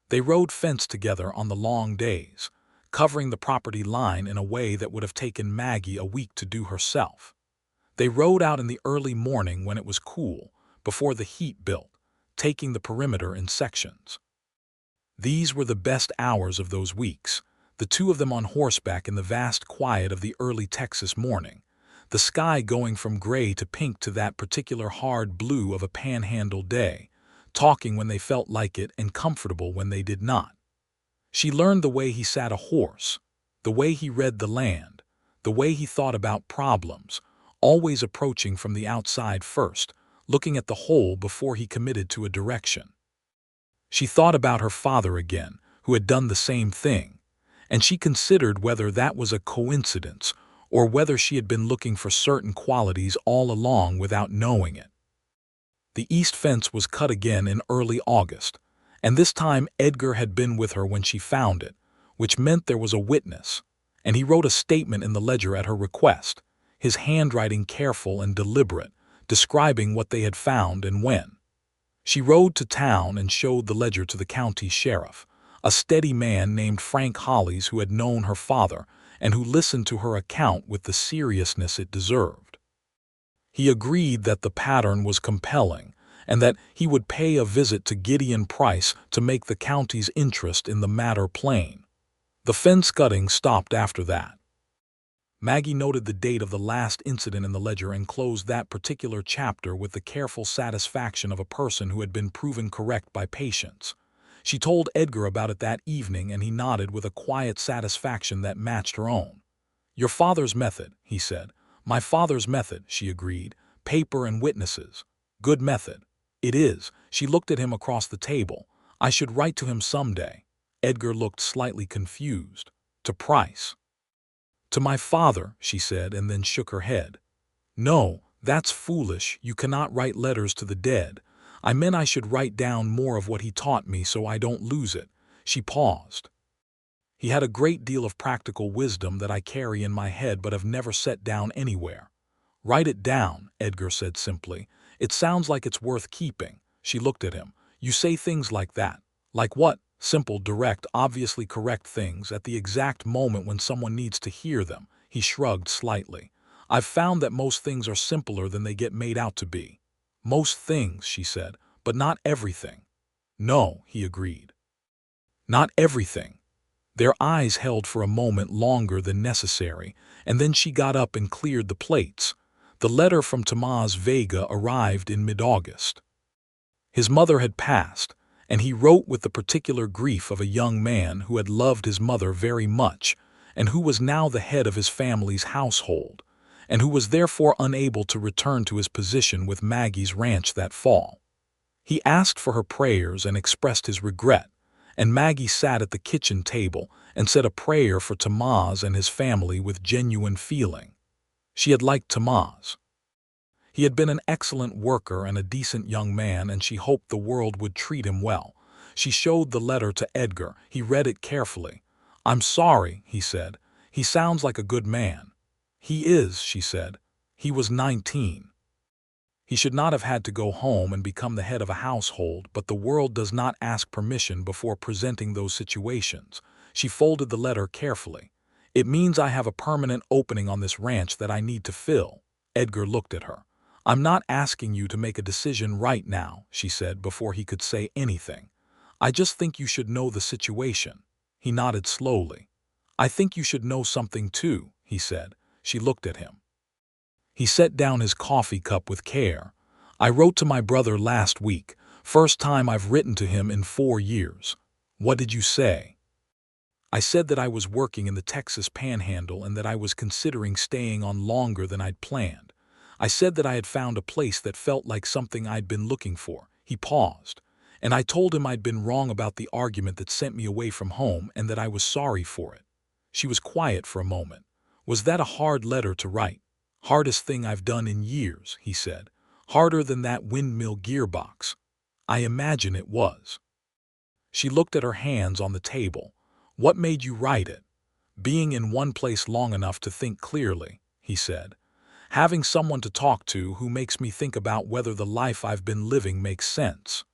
They rode fence together on the long days, covering the property line in a way that would have taken Maggie a week to do herself. They rode out in the early morning when it was cool, before the heat built, taking the perimeter in sections. These were the best hours of those weeks, the two of them on horseback in the vast quiet of the early Texas morning, the sky going from gray to pink to that particular hard blue of a panhandle day, talking when they felt like it and comfortable when they did not. She learned the way he sat a horse, the way he read the land, the way he thought about problems, always approaching from the outside first, looking at the whole before he committed to a direction. She thought about her father again, who had done the same thing, and she considered whether that was a coincidence or whether she had been looking for certain qualities all along without knowing it. The east fence was cut again in early August, and this time Edgar had been with her when she found it, which meant there was a witness, and he wrote a statement in the ledger at her request, his handwriting careful and deliberate, describing what they had found and when. She rode to town and showed the ledger to the county sheriff, a steady man named Frank Hollies who had known her father and who listened to her account with the seriousness it deserved. He agreed that the pattern was compelling and that he would pay a visit to Gideon Price to make the county's interest in the matter plain. The fence cutting stopped after that. Maggie noted the date of the last incident in the ledger and closed that particular chapter with the careful satisfaction of a person who had been proven correct by patience. She told Edgar about it that evening and he nodded with a quiet satisfaction that matched her own. "Your father's method," he said. "My father's method," she agreed. "Paper and witnesses. Good method." "It is." She looked at him across the table. "I should write to him someday." Edgar looked slightly confused. "To Price?" "To my father," she said, and then shook her head. "No, that's foolish. You cannot write letters to the dead. I meant I should write down more of what he taught me so I don't lose it." She paused. "He had a great deal of practical wisdom that I carry in my head but have never set down anywhere." "Write it down," Edgar said simply. "It sounds like it's worth keeping." She looked at him. "You say things like that." "Like what?" Simple, direct, obviously correct things at the exact moment when someone needs to hear them. He shrugged slightly. I've found that most things are simpler than they get made out to be. Most things, she said, but not everything. No, he agreed. Not everything. Their eyes held for a moment longer than necessary, and then she got up and cleared the plates. The letter from Tomás Vega arrived in mid-August. His mother had passed, and he wrote with the particular grief of a young man who had loved his mother very much, and who was now the head of his family's household, and who was therefore unable to return to his position with Maggie's ranch that fall. He asked for her prayers and expressed his regret, and Maggie sat at the kitchen table and said a prayer for Tomás and his family with genuine feeling. She had liked Tomás. He had been an excellent worker and a decent young man, and she hoped the world would treat him well. She showed the letter to Edgar. He read it carefully. "I'm sorry," he said. "He sounds like a good man." "He is," she said. "He was 19. He should not have had to go home and become the head of a household, but the world does not ask permission before presenting those situations." She folded the letter carefully. "It means I have a permanent opening on this ranch that I need to fill." Edgar looked at her. "I'm not asking you to make a decision right now," she said before he could say anything. "I just think you should know the situation." He nodded slowly. "I think you should know something too," he said. She looked at him. He set down his coffee cup with care. "I wrote to my brother last week. First time I've written to him in 4 years. What did you say?" "I said that I was working in the Texas panhandle and that I was considering staying on longer than I'd planned. I said that I had found a place that felt like something I'd been looking for." He paused. "And I told him I'd been wrong about the argument that sent me away from home and that I was sorry for it." She was quiet for a moment. "Was that a hard letter to write?" "Hardest thing I've done in years," he said. "Harder than that windmill gearbox." "I imagine it was." She looked at her hands on the table. "What made you write it?" "Being in one place long enough to think clearly," he said. "Having someone to talk to who makes me think about whether the life I've been living makes sense."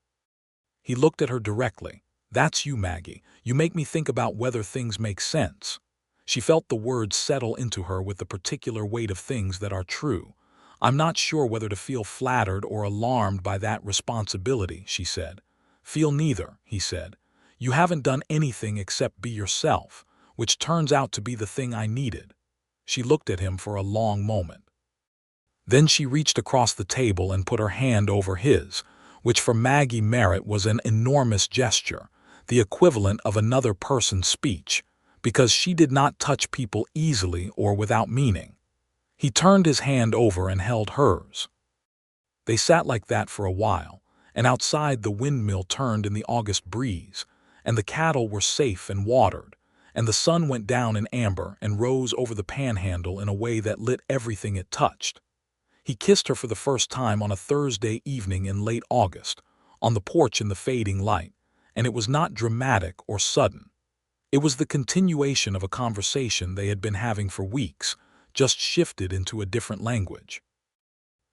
He looked at her directly. "That's you, Maggie. You make me think about whether things make sense." She felt the words settle into her with the particular weight of things that are true. "I'm not sure whether to feel flattered or alarmed by that responsibility," she said. "Feel neither," he said. "You haven't done anything except be yourself, which turns out to be the thing I needed." She looked at him for a long moment. Then she reached across the table and put her hand over his, which for Maggie Merritt was an enormous gesture, the equivalent of another person's speech, because she did not touch people easily or without meaning. He turned his hand over and held hers. They sat like that for a while, and outside the windmill turned in the August breeze, and the cattle were safe and watered, and the sun went down in amber and rose over the panhandle in a way that lit everything it touched. He kissed her for the first time on a Thursday evening in late August, on the porch in the fading light, and it was not dramatic or sudden. It was the continuation of a conversation they had been having for weeks, just shifted into a different language.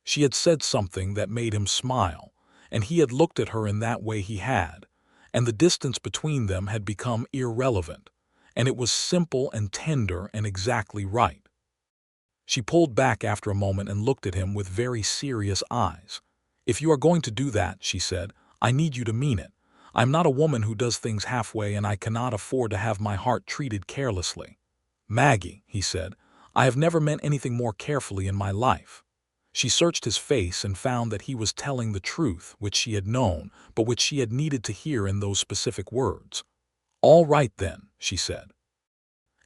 She had said something that made him smile, and he had looked at her in that way he had, and the distance between them had become irrelevant, and it was simple and tender and exactly right. She pulled back after a moment and looked at him with very serious eyes. "If you are going to do that," she said, "I need you to mean it. I'm not a woman who does things halfway, and I cannot afford to have my heart treated carelessly." "Maggie," he said, "I have never meant anything more carefully in my life." She searched his face and found that he was telling the truth, which she had known, but which she had needed to hear in those specific words. "All right then," she said.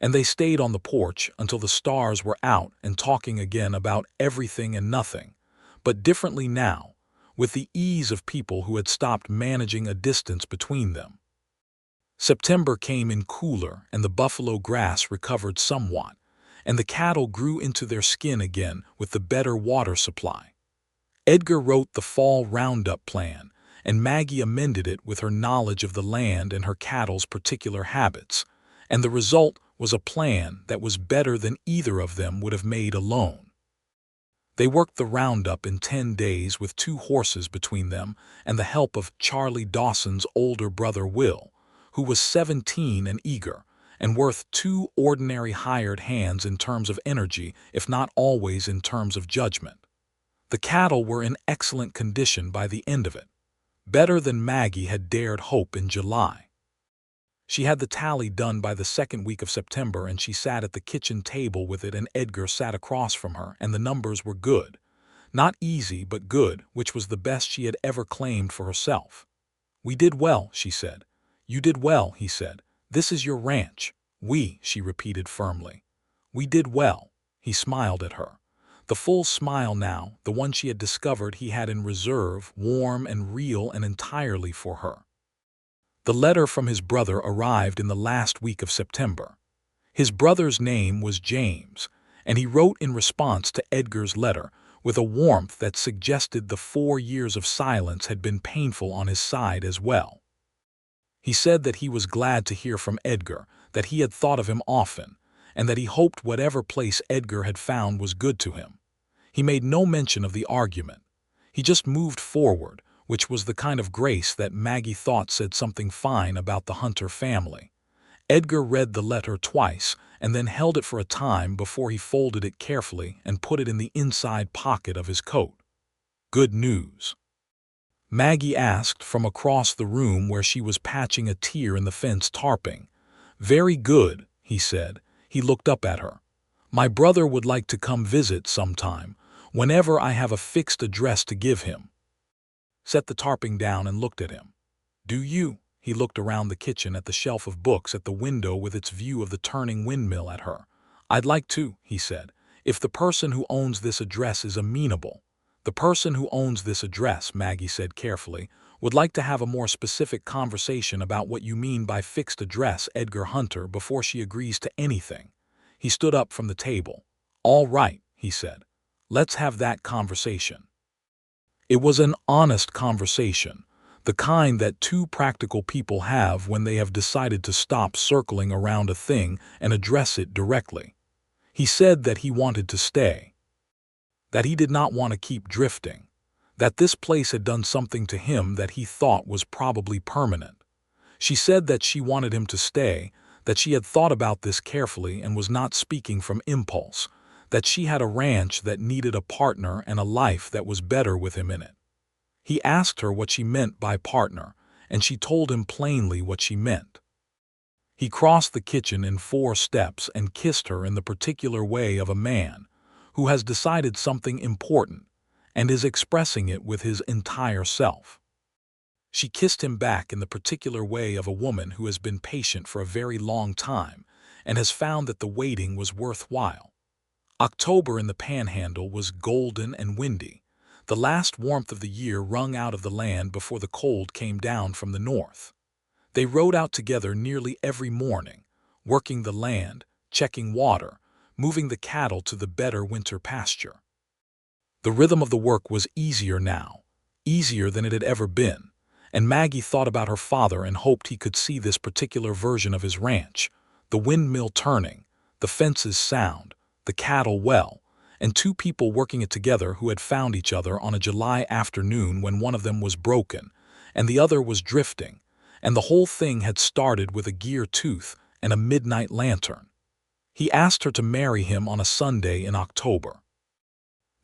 And they stayed on the porch until the stars were out and talking again about everything and nothing, but differently now, with the ease of people who had stopped managing a distance between them. September came in cooler, and the buffalo grass recovered somewhat, and the cattle grew into their skin again with the better water supply. Edgar wrote the fall roundup plan, and Maggie amended it with her knowledge of the land and her cattle's particular habits, and the result was a plan that was better than either of them would have made alone. They worked the roundup in 10 days with 2 horses between them and the help of Charlie Dawson's older brother Will, who was 17 and eager, and worth 2 ordinary hired hands in terms of energy, if not always in terms of judgment. The cattle were in excellent condition by the end of it, better than Maggie had dared hope in July. She had the tally done by the second week of September, and she sat at the kitchen table with it, and Edgar sat across from her, and the numbers were good. Not easy, but good, which was the best she had ever claimed for herself. "We did well," she said. "You did well," he said. "This is your ranch." "We," she repeated firmly. "We did well." He smiled at her. The full smile now, the one she had discovered he had in reserve, warm and real and entirely for her. The letter from his brother arrived in the last week of September. His brother's name was James, and he wrote in response to Edgar's letter with a warmth that suggested the 4 years of silence had been painful on his side as well. He said that he was glad to hear from Edgar, that he had thought of him often, and that he hoped whatever place Edgar had found was good to him. He made no mention of the argument. He just moved forward, which was the kind of grace that Maggie thought said something fine about the Hunter family. Edgar read the letter twice and then held it for a time before he folded it carefully and put it in the inside pocket of his coat. "Good news?" Maggie asked from across the room where she was patching a tear in the fence tarping. "Very good," he said. He looked up at her. "My brother would like to come visit sometime, whenever I have a fixed address to give him." Set the tarping down and looked at him. "Do you?" He looked around the kitchen at the shelf of books, at the window with its view of the turning windmill, at her. "I'd like to," he said, "if the person who owns this address is amenable." "The person who owns this address," Maggie said carefully, "would like to have a more specific conversation about what you mean by fixed address, Edgar Hunter, before she agrees to anything." He stood up from the table. "All right," he said. "Let's have that conversation." It was an honest conversation, the kind that two practical people have when they have decided to stop circling around a thing and address it directly. He said that he wanted to stay, that he did not want to keep drifting, that this place had done something to him that he thought was probably permanent. She said that she wanted him to stay, that she had thought about this carefully and was not speaking from impulse, that she had a ranch that needed a partner and a life that was better with him in it. He asked her what she meant by partner, and she told him plainly what she meant. He crossed the kitchen in 4 steps and kissed her in the particular way of a man who has decided something important and is expressing it with his entire self. She kissed him back in the particular way of a woman who has been patient for a very long time and has found that the waiting was worthwhile. October in the panhandle was golden and windy, the last warmth of the year wrung out of the land before the cold came down from the north. They rode out together nearly every morning, working the land, checking water, moving the cattle to the better winter pasture. The rhythm of the work was easier now, easier than it had ever been, and Maggie thought about her father and hoped he could see this particular version of his ranch, the windmill turning, the fences sound, the cattle well, and 2 people working it together who had found each other on a July afternoon when one of them was broken and the other was drifting, and the whole thing had started with a gear tooth and a midnight lantern. He asked her to marry him on a Sunday in October.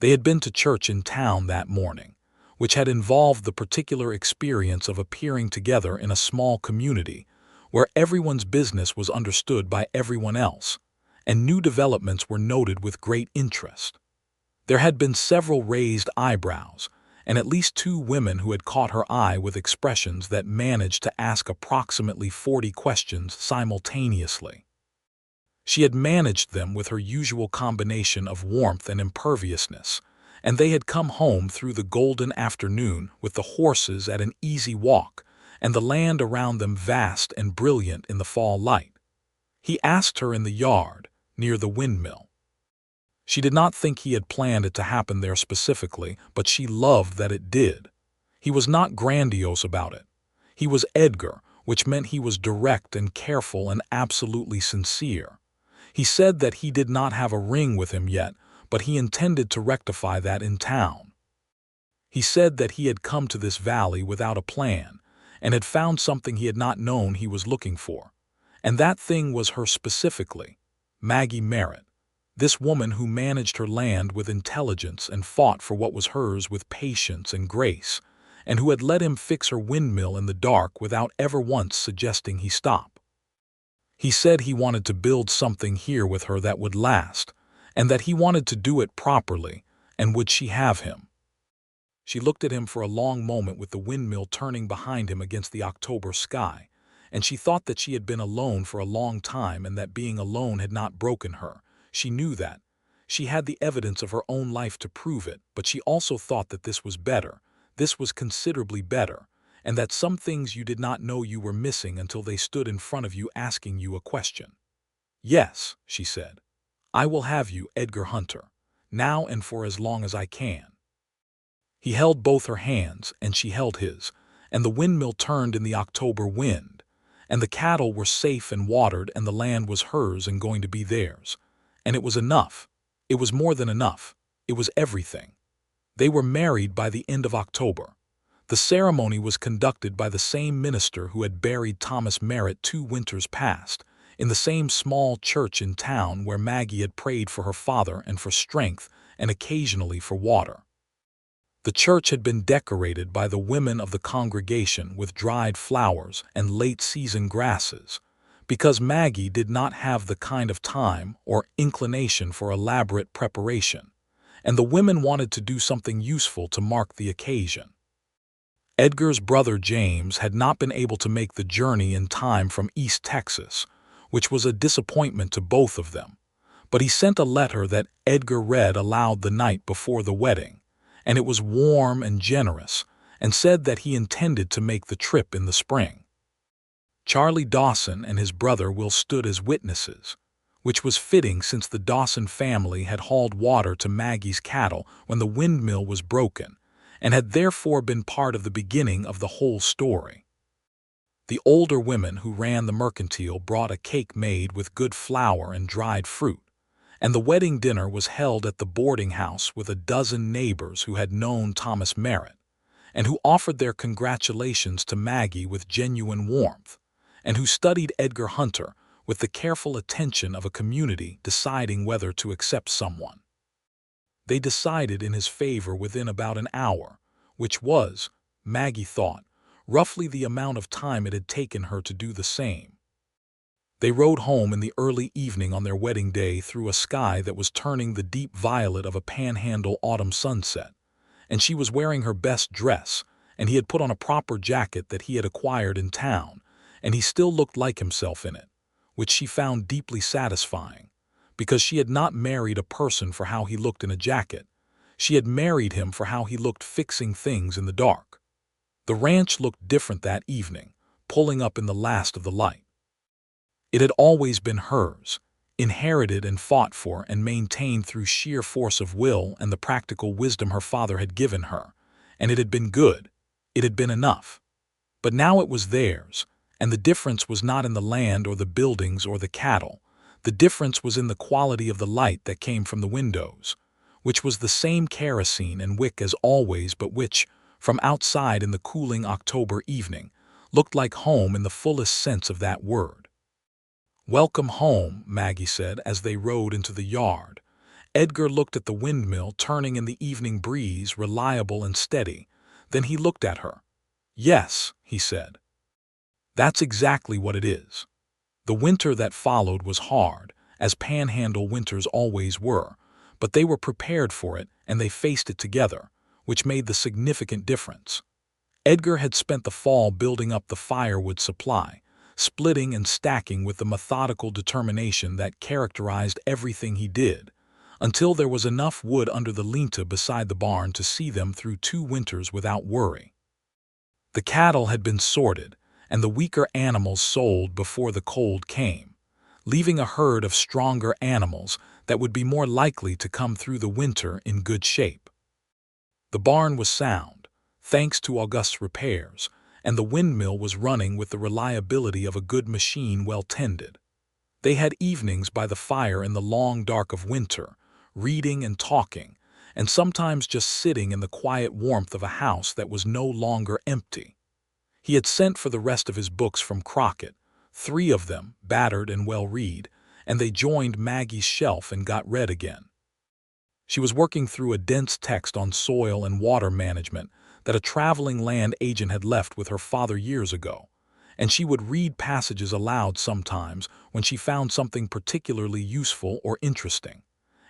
They had been to church in town that morning, which had involved the particular experience of appearing together in a small community where everyone's business was understood by everyone else, and new developments were noted with great interest. There had been several raised eyebrows, and at least 2 women who had caught her eye with expressions that managed to ask approximately 40 questions simultaneously. She had managed them with her usual combination of warmth and imperviousness, and they had come home through the golden afternoon with the horses at an easy walk and the land around them vast and brilliant in the fall light. He asked her in the yard, near the windmill. She did not think he had planned it to happen there specifically, but she loved that it did. He was not grandiose about it. He was Edgar, which meant he was direct and careful and absolutely sincere. He said that he did not have a ring with him yet, but he intended to rectify that in town. He said that he had come to this valley without a plan, and had found something he had not known he was looking for. And that thing was her specifically, Maggie Merritt, this woman who managed her land with intelligence and fought for what was hers with patience and grace, and who had let him fix her windmill in the dark without ever once suggesting he stop. He said he wanted to build something here with her that would last, and that he wanted to do it properly, and would she have him? She looked at him for a long moment with the windmill turning behind him against the October sky, and she thought that she had been alone for a long time and that being alone had not broken her. She knew that. She had the evidence of her own life to prove it, but she also thought that this was better, this was considerably better, and that some things you did not know you were missing until they stood in front of you asking you a question. "Yes," she said, "I will have you, Edgar Hunter, now and for as long as I can." He held both her hands, and she held his, and the windmill turned in the October wind, and the cattle were safe and watered, and the land was hers and going to be theirs. And it was enough. It was more than enough. It was everything. They were married by the end of October. The ceremony was conducted by the same minister who had buried Thomas Merritt 2 winters past, in the same small church in town where Maggie had prayed for her father and for strength and occasionally for water. The church had been decorated by the women of the congregation with dried flowers and late-season grasses, because Maggie did not have the kind of time or inclination for elaborate preparation, and the women wanted to do something useful to mark the occasion. Edgar's brother James had not been able to make the journey in time from East Texas, which was a disappointment to both of them, but he sent a letter that Edgar read aloud the night before the wedding, and it was warm and generous, and said that he intended to make the trip in the spring. Charlie Dawson and his brother Will stood as witnesses, which was fitting since the Dawson family had hauled water to Maggie's cattle when the windmill was broken, and had therefore been part of the beginning of the whole story. The older women who ran the mercantile brought a cake made with good flour and dried fruit, and the wedding dinner was held at the boarding house with a dozen neighbors who had known Thomas Merritt, and who offered their congratulations to Maggie with genuine warmth, and who studied Edgar Hunter with the careful attention of a community deciding whether to accept someone. They decided in his favor within about an hour, which was, Maggie thought, roughly the amount of time it had taken her to do the same. They rode home in the early evening on their wedding day through a sky that was turning the deep violet of a panhandle autumn sunset, and she was wearing her best dress, and he had put on a proper jacket that he had acquired in town, and he still looked like himself in it, which she found deeply satisfying, because she had not married a person for how he looked in a jacket. She had married him for how he looked fixing things in the dark. The ranch looked different that evening, pulling up in the last of the light. It had always been hers, inherited and fought for and maintained through sheer force of will and the practical wisdom her father had given her, and it had been good, it had been enough. But now it was theirs, and the difference was not in the land or the buildings or the cattle. The difference was in the quality of the light that came from the windows, which was the same kerosene and wick as always, but which, from outside in the cooling October evening, looked like home in the fullest sense of that word. "Welcome home," Maggie said as they rode into the yard. Edgar looked at the windmill turning in the evening breeze, reliable and steady. Then he looked at her. "Yes," he said. "That's exactly what it is." The winter that followed was hard, as panhandle winters always were, but they were prepared for it and they faced it together, which made the significant difference. Edgar had spent the fall building up the firewood supply, splitting and stacking with the methodical determination that characterized everything he did, until there was enough wood under the linta beside the barn to see them through 2 winters without worry. The cattle had been sorted, and the weaker animals sold before the cold came, leaving a herd of stronger animals that would be more likely to come through the winter in good shape. The barn was sound, thanks to August's repairs, and the windmill was running with the reliability of a good machine well tended. They had evenings by the fire in the long dark of winter, reading and talking, and sometimes just sitting in the quiet warmth of a house that was no longer empty. He had sent for the rest of his books from Crockett, 3 of them, battered and well-read, and they joined Maggie's shelf and got read again. She was working through a dense text on soil and water management that a traveling land agent had left with her father years ago, and she would read passages aloud sometimes when she found something particularly useful or interesting,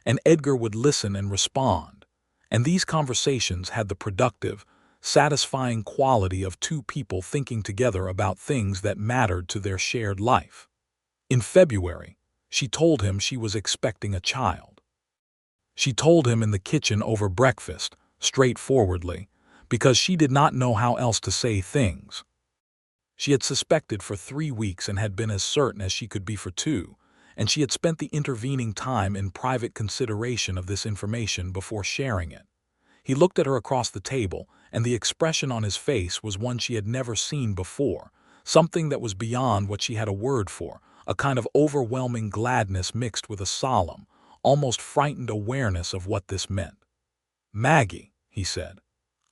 and Edgar would listen and respond, and these conversations had the productive, satisfying quality of 2 people thinking together about things that mattered to their shared life. In February, she told him she was expecting a child. She told him in the kitchen over breakfast, straightforwardly, because she did not know how else to say things. She had suspected for 3 weeks and had been as certain as she could be for 2, and she had spent the intervening time in private consideration of this information before sharing it. He looked at her across the table, and the expression on his face was one she had never seen before, something that was beyond what she had a word for, a kind of overwhelming gladness mixed with a solemn, almost frightened awareness of what this meant. "Maggie," he said.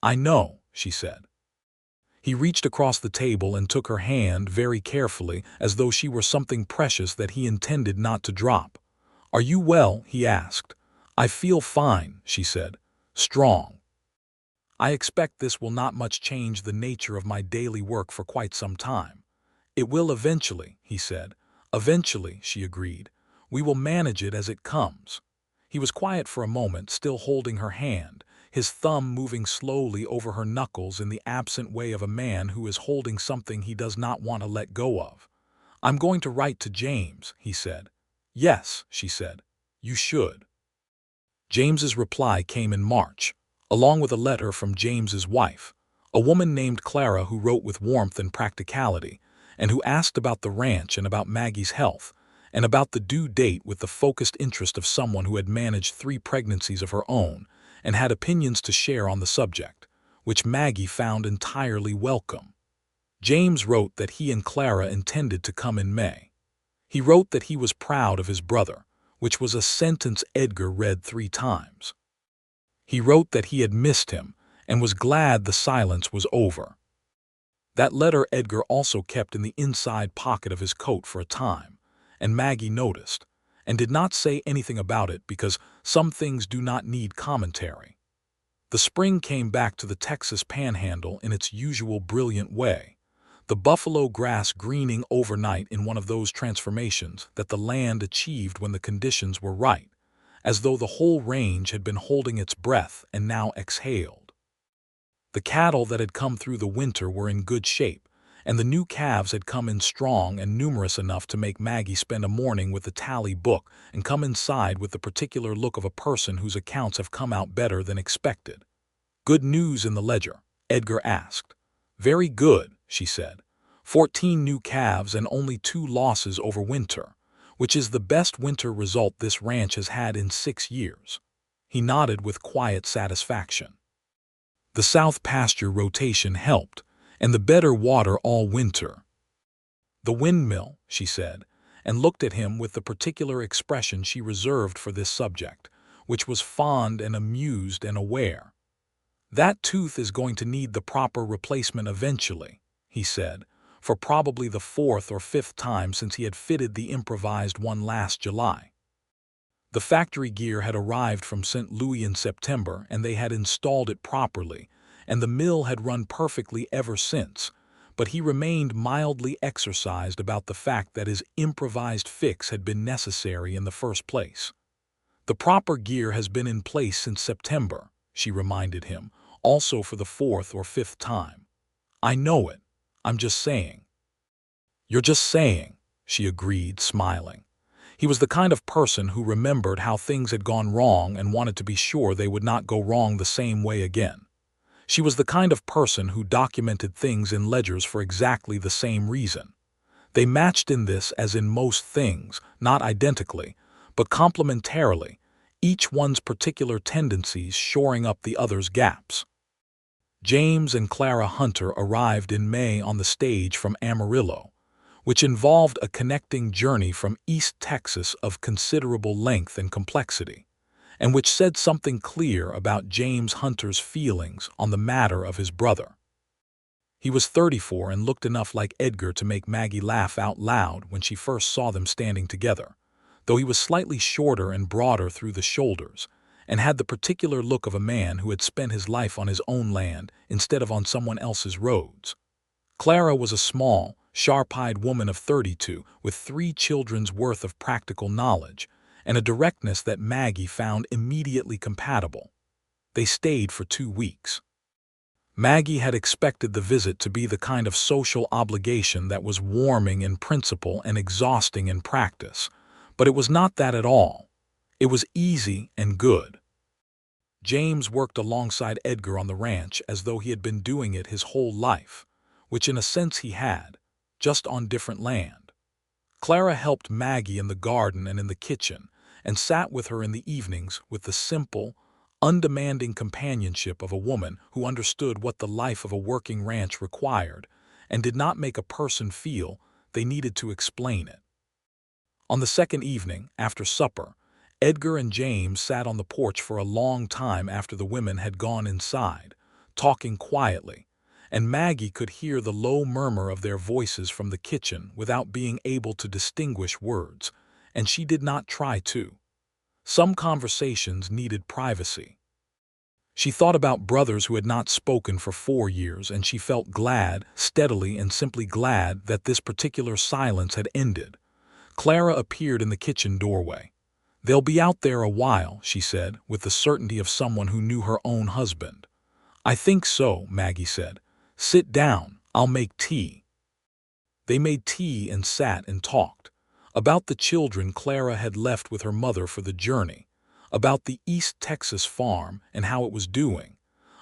"I know," she said. He reached across the table and took her hand very carefully, as though she were something precious that he intended not to drop. "Are you well?" he asked. "I feel fine," she said. "Strong. I expect this will not much change the nature of my daily work for quite some time." "It will eventually," he said. "Eventually," she agreed. "We will manage it as it comes." He was quiet for a moment, still holding her hand, his thumb moving slowly over her knuckles in the absent way of a man who is holding something he does not want to let go of. "I'm going to write to James," he said. "Yes," she said. "You should." James's reply came in March, along with a letter from James's wife, a woman named Clara who wrote with warmth and practicality, and who asked about the ranch and about Maggie's health, and about the due date with the focused interest of someone who had managed 3 pregnancies of her own and had opinions to share on the subject, which Maggie found entirely welcome. James wrote that he and Clara intended to come in May. He wrote that he was proud of his brother, which was a sentence Edgar read 3 times. He wrote that he had missed him and was glad the silence was over. That letter Edgar also kept in the inside pocket of his coat for a time, and Maggie noticed, and did not say anything about it because some things do not need commentary. The spring came back to the Texas panhandle in its usual brilliant way, the buffalo grass greening overnight in one of those transformations that the land achieved when the conditions were right, as though the whole range had been holding its breath and now exhaled. The cattle that had come through the winter were in good shape, and the new calves had come in strong and numerous enough to make Maggie spend a morning with the tally book and come inside with the particular look of a person whose accounts have come out better than expected. "Good news in the ledger?" Edgar asked. "Very good," she said. 14 new calves and only 2 losses over winter, which is the best winter result this ranch has had in 6 years. He nodded with quiet satisfaction. The south pasture rotation helped, and the better water all winter. "The Windmill," she said, and looked at him with the particular expression she reserved for this subject, which was fond and amused and aware. "That tooth is going to need the proper replacement eventually," he said, for probably the 4th or 5th time since he had fitted the improvised one last July. The factory gear had arrived from St. Louis in September, and they had installed it properly, and the mill had run perfectly ever since, but he remained mildly exercised about the fact that his improvised fix had been necessary in the first place. "The proper gear has been in place since September," she reminded him, also for the 4th or 5th time. "I know it. I'm just saying." "You're just saying," she agreed, smiling. He was the kind of person who remembered how things had gone wrong and wanted to be sure they would not go wrong the same way again. She was the kind of person who documented things in ledgers for exactly the same reason. They matched in this as in most things, not identically, but complementarily, each one's particular tendencies shoring up the other's gaps. James and Clara Hunter arrived in May on the stage from Amarillo, which involved a connecting journey from East Texas of considerable length and complexity, and which said something clear about James Hunter's feelings on the matter of his brother. He was 34 and looked enough like Edgar to make Maggie laugh out loud when she first saw them standing together, though he was slightly shorter and broader through the shoulders, and had the particular look of a man who had spent his life on his own land instead of on someone else's roads. Clara was a small, sharp-eyed woman of 32 with 3 children's worth of practical knowledge and a directness that Maggie found immediately compatible. They stayed for 2 weeks. Maggie had expected the visit to be the kind of social obligation that was warming in principle and exhausting in practice, but it was not that at all. It was easy and good. James worked alongside Edgar on the ranch as though he had been doing it his whole life, which in a sense he had, just on different land. Clara helped Maggie in the garden and in the kitchen, and sat with her in the evenings with the simple, undemanding companionship of a woman who understood what the life of a working ranch required and did not make a person feel they needed to explain it. On the second evening, after supper, Edgar and James sat on the porch for a long time after the women had gone inside, talking quietly, and Maggie could hear the low murmur of their voices from the kitchen without being able to distinguish words, and she did not try to. Some conversations needed privacy. She thought about brothers who had not spoken for 4 years, and she felt glad, steadily and simply glad, that this particular silence had ended. Clara appeared in the kitchen doorway. "They'll be out there a while," she said, with the certainty of someone who knew her own husband. "I think so," Maggie said. "Sit down, I'll make tea." They made tea and sat and talked. About the children Clara had left with her mother for the journey, about the East Texas farm and how it was doing,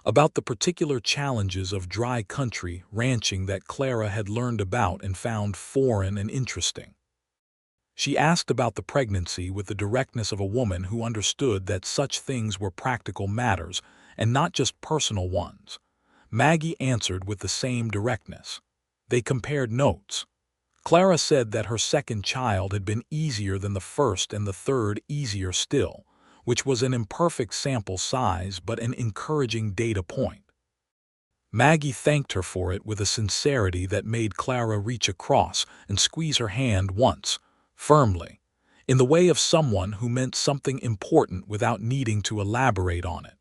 about the particular challenges of dry country ranching that Clara had learned about and found foreign and interesting. She asked about the pregnancy with the directness of a woman who understood that such things were practical matters and not just personal ones. Maggie answered with the same directness. They compared notes. Clara said that her second child had been easier than the first and the third easier still, which was an imperfect sample size but an encouraging data point. Maggie thanked her for it with a sincerity that made Clara reach across and squeeze her hand once, firmly, in the way of someone who meant something important without needing to elaborate on it.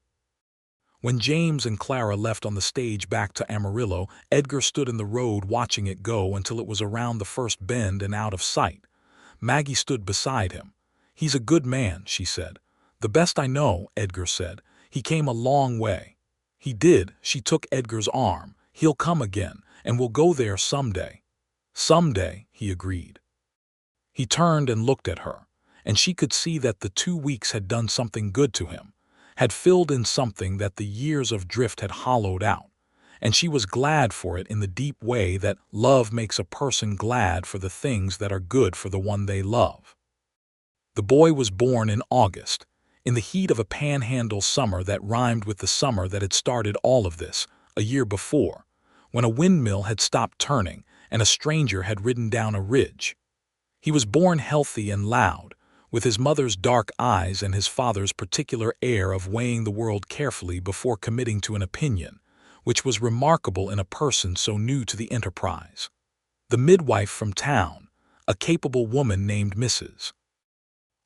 When James and Clara left on the stage back to Amarillo, Edgar stood in the road watching it go until it was around the first bend and out of sight. Maggie stood beside him. "He's a good man," she said. "The best I know," Edgar said. "He came a long way." "He did," she took Edgar's arm. "He'll come again, and we'll go there someday." "Someday," he agreed. He turned and looked at her, and she could see that the 2 weeks had done something good to him, had filled in something that the years of drift had hollowed out, and she was glad for it in the deep way that love makes a person glad for the things that are good for the one they love. The boy was born in August, in the heat of a panhandle summer that rhymed with the summer that had started all of this, a year before, when a windmill had stopped turning and a stranger had ridden down a ridge. He was born healthy and loud, with his mother's dark eyes and his father's particular air of weighing the world carefully before committing to an opinion, which was remarkable in a person so new to the enterprise. The midwife from town, a capable woman named Mrs.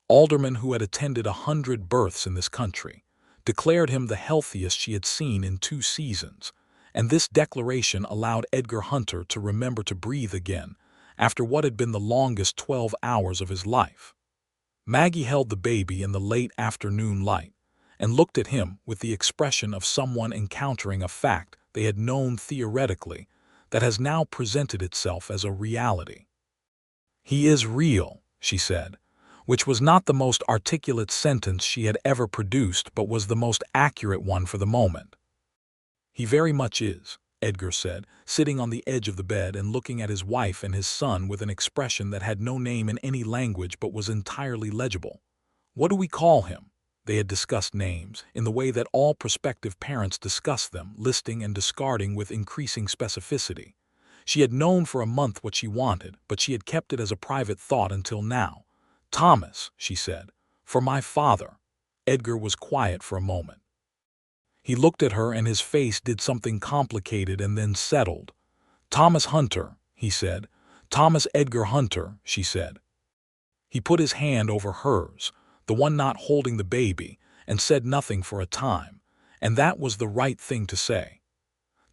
Alderman, who had attended 100 births in this country, declared him the healthiest she had seen in 2 seasons, and this declaration allowed Edgar Hunter to remember to breathe again after what had been the longest 12 hours of his life. Maggie held the baby in the late afternoon light and looked at him with the expression of someone encountering a fact they had known theoretically that has now presented itself as a reality. "He is real," she said, which was not the most articulate sentence she had ever produced but was the most accurate one for the moment. "He very much is," Edgar said, sitting on the edge of the bed and looking at his wife and his son with an expression that had no name in any language but was entirely legible. "What do we call him?" They had discussed names, in the way that all prospective parents discuss them, listing and discarding with increasing specificity. She had known for a month what she wanted, but she had kept it as a private thought until now. "Thomas," she said, "for my father." Edgar was quiet for a moment. He looked at her and his face did something complicated and then settled. "Thomas Hunter," he said. "Thomas Edgar Hunter," she said. He put his hand over hers, the one not holding the baby, and said nothing for a time, and that was the right thing to say.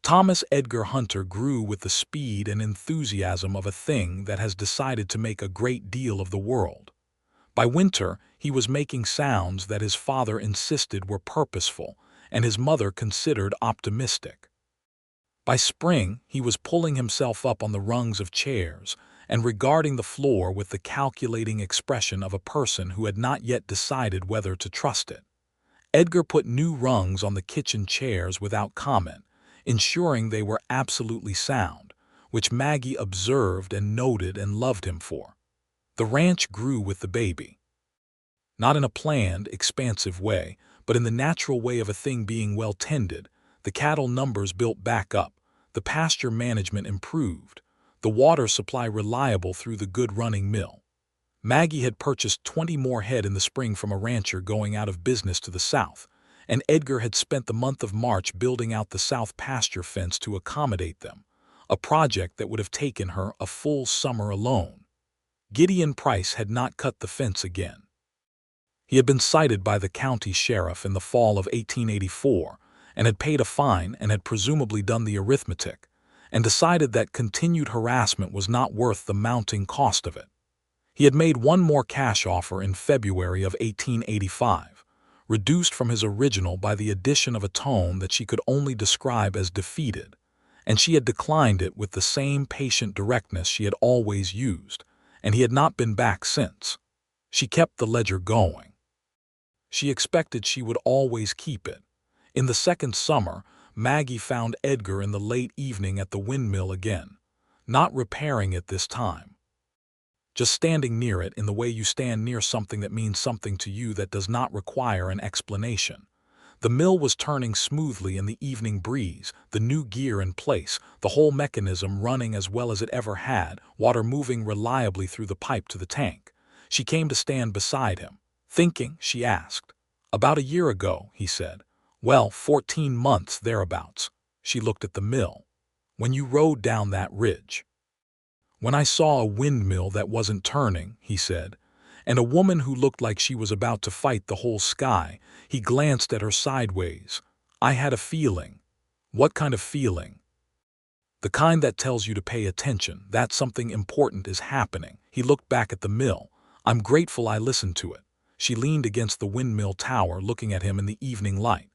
Thomas Edgar Hunter grew with the speed and enthusiasm of a thing that has decided to make a great deal of the world. By winter, he was making sounds that his father insisted were purposeful and his mother considered optimistic. By spring, he was pulling himself up on the rungs of chairs and regarding the floor with the calculating expression of a person who had not yet decided whether to trust it. Edgar put new rungs on the kitchen chairs without comment, ensuring they were absolutely sound, which Maggie observed and noted and loved him for. The ranch grew with the baby. Not in a planned, expansive way, but in the natural way of a thing being well tended. The cattle numbers built back up, the pasture management improved, the water supply reliable through the good-running mill. Maggie had purchased 20 more head in the spring from a rancher going out of business to the south, and Edgar had spent the month of March building out the south pasture fence to accommodate them, a project that would have taken her a full summer alone. Gideon Price had not cut the fence again. He had been cited by the county sheriff in the fall of 1884 and had paid a fine and had presumably done the arithmetic and decided that continued harassment was not worth the mounting cost of it. He had made one more cash offer in February of 1885, reduced from his original by the addition of a tone that she could only describe as defeated, and she had declined it with the same patient directness she had always used, and he had not been back since. She kept the ledger going. She expected she would always keep it. In the second summer, Maggie found Edgar in the late evening at the windmill again, not repairing it this time. Just standing near it in the way you stand near something that means something to you that does not require an explanation. The mill was turning smoothly in the evening breeze, the new gear in place, the whole mechanism running as well as it ever had, water moving reliably through the pipe to the tank. She came to stand beside him. "Thinking?" she asked. "About a year ago," he said. "Well, 14 months thereabouts." She looked at the mill. "When you rode down that ridge." "When I saw a windmill that wasn't turning," he said, "and a woman who looked like she was about to fight the whole sky." He glanced at her sideways. "I had a feeling." "What kind of feeling?" "The kind that tells you to pay attention, that something important is happening." He looked back at the mill. "I'm grateful I listened to it." She leaned against the windmill tower looking at him in the evening light.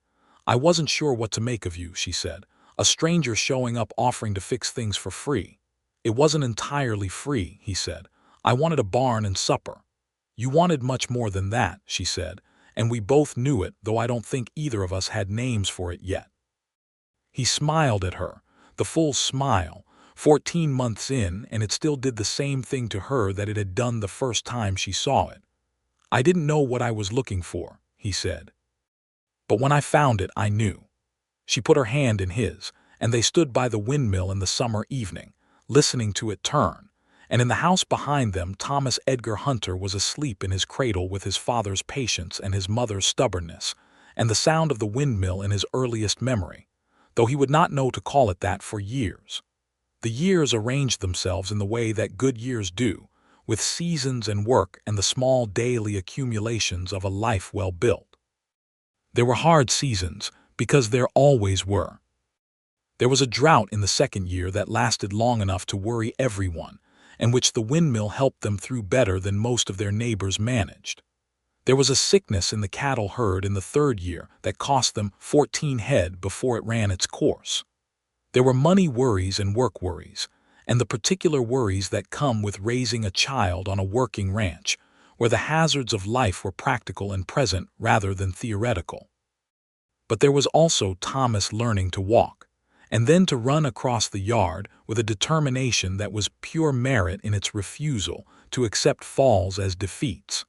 "I wasn't sure what to make of you," she said. "A stranger showing up offering to fix things for free." "It wasn't entirely free," he said. "I wanted a barn and supper." "You wanted much more than that," she said, "and we both knew it, though I don't think either of us had names for it yet." He smiled at her, the full smile, 14 months in, and it still did the same thing to her that it had done the first time she saw it. "I didn't know what I was looking for," he said. "But when I found it, I knew." She put her hand in his, and they stood by the windmill in the summer evening, listening to it turn, and in the house behind them Thomas Edgar Hunter was asleep in his cradle with his father's patience and his mother's stubbornness, and the sound of the windmill in his earliest memory, though he would not know to call it that for years. The years arranged themselves in the way that good years do, with seasons and work and the small daily accumulations of a life well built. There were hard seasons, because there always were. There was a drought in the second year that lasted long enough to worry everyone, and which the windmill helped them through better than most of their neighbors managed. There was a sickness in the cattle herd in the third year that cost them 14 head before it ran its course. There were money worries and work worries, and the particular worries that come with raising a child on a working ranch, where the hazards of life were practical and present rather than theoretical. But there was also Thomas learning to walk, and then to run across the yard with a determination that was pure merit in its refusal to accept falls as defeats.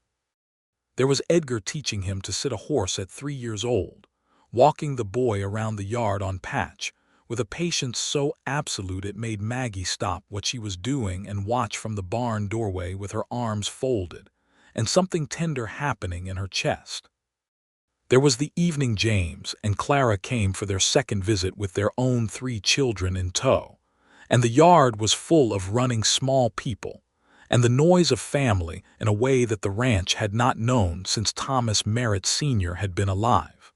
There was Edgar teaching him to sit a horse at 3 years old, walking the boy around the yard on patch, with a patience so absolute it made Maggie stop what she was doing and watch from the barn doorway with her arms folded, and something tender happening in her chest. There was the evening James and Clara came for their second visit with their own 3 children in tow, and the yard was full of running small people, and the noise of family in a way that the ranch had not known since Thomas Merritt Sr. had been alive.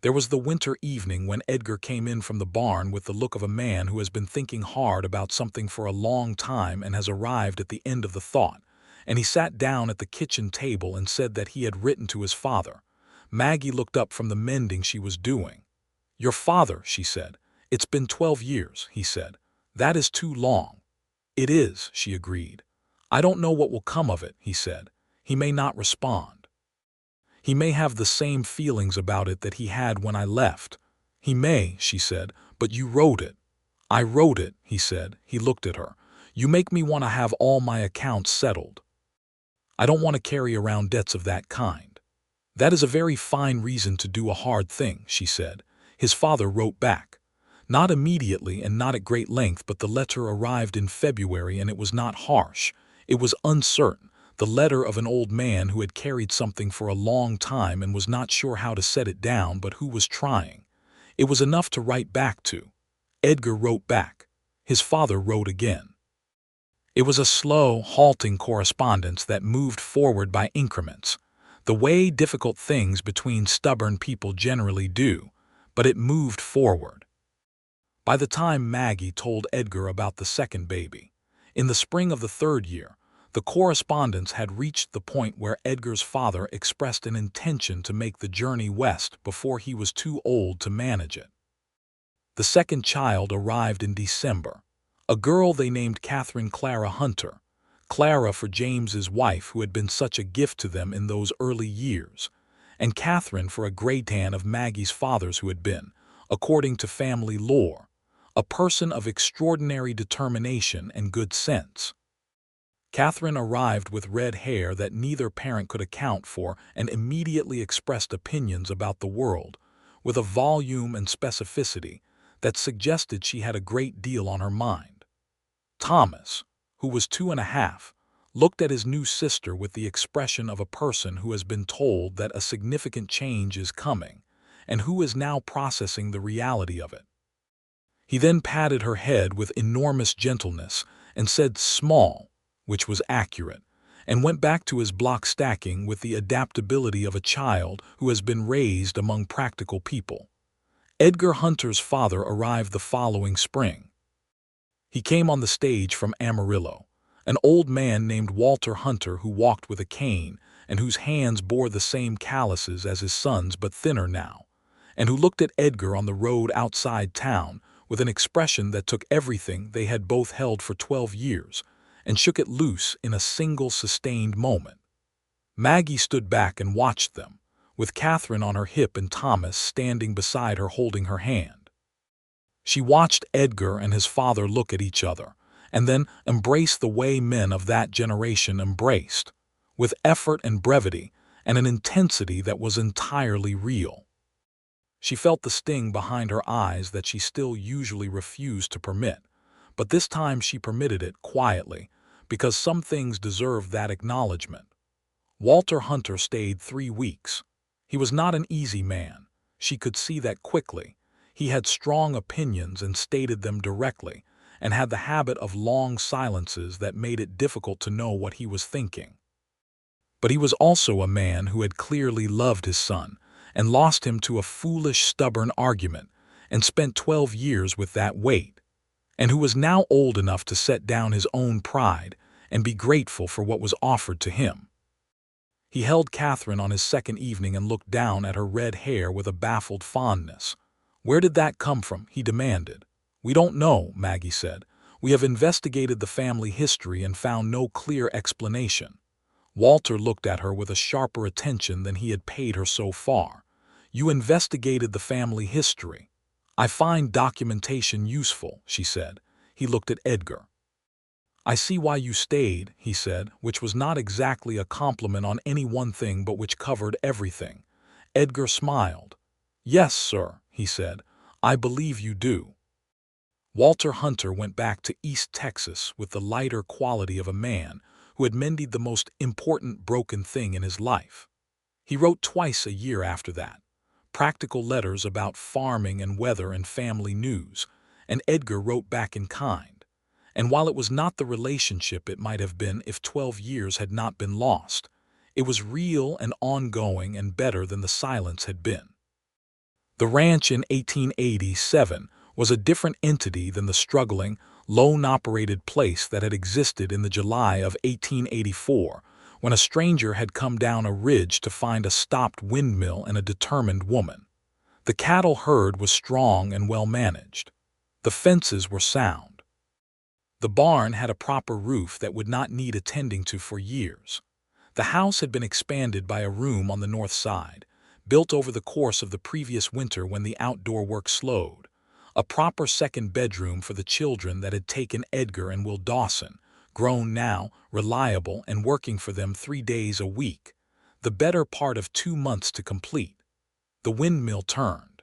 There was the winter evening when Edgar came in from the barn with the look of a man who has been thinking hard about something for a long time and has arrived at the end of the thought, and he sat down at the kitchen table and said that he had written to his father. Maggie looked up from the mending she was doing. "Your father," she said. "It's been 12 years, he said. That is too long." "It is," she agreed. "I don't know what will come of it," he said. "He may not respond. He may have the same feelings about it that he had when I left." "He may," she said, "but you wrote it." "I wrote it," he said. He looked at her. "You make me want to have all my accounts settled. I don't want to carry around debts of that kind." "That is a very fine reason to do a hard thing," she said. His father wrote back. Not immediately and not at great length, but the letter arrived in February, and it was not harsh. It was uncertain, the letter of an old man who had carried something for a long time and was not sure how to set it down, but who was trying. It was enough to write back to. Edgar wrote back. His father wrote again. It was a slow, halting correspondence that moved forward by increments, the way difficult things between stubborn people generally do, but it moved forward. By the time Maggie told Edgar about the second baby, in the spring of the third year, the correspondence had reached the point where Edgar's father expressed an intention to make the journey west before he was too old to manage it. The second child arrived in December, a girl they named Catherine Clara Hunter, Clara for James's wife who had been such a gift to them in those early years, and Catherine for a greytan of Maggie's father's who had been, according to family lore, a person of extraordinary determination and good sense. Catherine arrived with red hair that neither parent could account for and immediately expressed opinions about the world, with a volume and specificity that suggested she had a great deal on her mind. Thomas, who was 2.5, looked at his new sister with the expression of a person who has been told that a significant change is coming, and who is now processing the reality of it. He then patted her head with enormous gentleness and said "small," which was accurate, and went back to his block stacking with the adaptability of a child who has been raised among practical people. Edgar Hunter's father arrived the following spring. He came on the stage from Amarillo, an old man named Walter Hunter who walked with a cane and whose hands bore the same calluses as his son's but thinner now, and who looked at Edgar on the road outside town with an expression that took everything they had both held for 12 years and shook it loose in a single sustained moment. Maggie stood back and watched them, with Catherine on her hip and Thomas standing beside her holding her hand. She watched Edgar and his father look at each other, and then embrace the way men of that generation embraced, with effort and brevity and an intensity that was entirely real. She felt the sting behind her eyes that she still usually refused to permit, but this time she permitted it quietly, because some things deserved that acknowledgement. Walter Hunter stayed 3 weeks. He was not an easy man. She could see that quickly. He had strong opinions and stated them directly, and had the habit of long silences that made it difficult to know what he was thinking. But he was also a man who had clearly loved his son, and lost him to a foolish, stubborn argument, and spent 12 years with that weight, and who was now old enough to set down his own pride and be grateful for what was offered to him. He held Catherine on his second evening and looked down at her red hair with a baffled fondness. "Where did that come from?" he demanded. "We don't know," Maggie said. "We have investigated the family history and found no clear explanation." Walter looked at her with a sharper attention than he had paid her so far. "You investigated the family history. I find documentation useful," she said. He looked at Edgar. "I see why you stayed," he said, which was not exactly a compliment on any one thing but which covered everything. Edgar smiled. "Yes, sir," he said. "I believe you do." Walter Hunter went back to East Texas with the lighter quality of a man who had mended the most important broken thing in his life. He wrote twice a year after that, practical letters about farming and weather and family news, and Edgar wrote back in kind. And while it was not the relationship it might have been if 12 years had not been lost, it was real and ongoing and better than the silence had been. The ranch in 1887 was a different entity than the struggling, lone-operated place that had existed in the July of 1884, when a stranger had come down a ridge to find a stopped windmill and a determined woman. The cattle herd was strong and well managed. The fences were sound. The barn had a proper roof that would not need attending to for years. The house had been expanded by a room on the north side, built over the course of the previous winter when the outdoor work slowed. A proper second bedroom for the children that had taken Edgar and Will Dawson, grown now, reliable, and working for them 3 days a week. The better part of 2 months to complete. The windmill turned.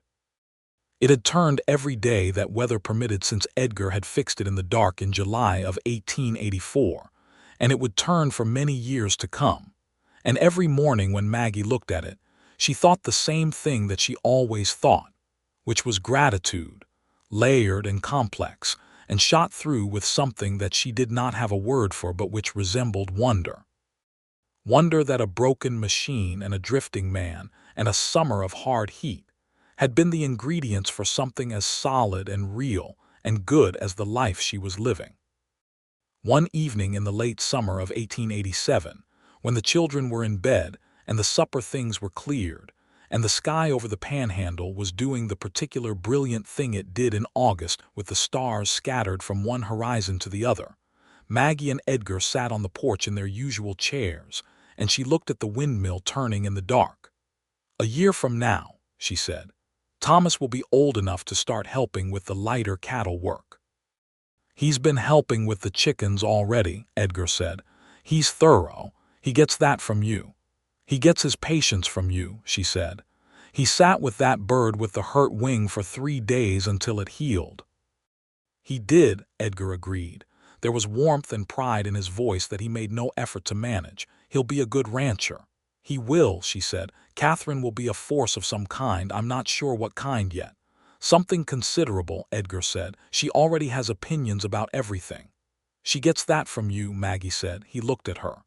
It had turned every day that weather permitted since Edgar had fixed it in the dark in July of 1884, and it would turn for many years to come. And every morning when Maggie looked at it, she thought the same thing that she always thought, which was gratitude, layered and complex, and shot through with something that she did not have a word for but which resembled wonder. Wonder that a broken machine and a drifting man and a summer of hard heat had been the ingredients for something as solid and real and good as the life she was living. One evening in the late summer of 1887, when the children were in bed and the supper things were cleared, and the sky over the panhandle was doing the particular brilliant thing it did in August with the stars scattered from one horizon to the other, Maggie and Edgar sat on the porch in their usual chairs, and she looked at the windmill turning in the dark. "A year from now," she said, "Thomas will be old enough to start helping with the lighter cattle work." "He's been helping with the chickens already," Edgar said. "He's thorough. He gets that from you. He gets his patience from you," she said. "He sat with that bird with the hurt wing for 3 days until it healed." "He did," Edgar agreed. There was warmth and pride in his voice that he made no effort to manage. "He'll be a good rancher." "He will," she said. "Catherine will be a force of some kind. I'm not sure what kind yet." "Something considerable," Edgar said. "She already has opinions about everything." "She gets that from you," Maggie said. He looked at her.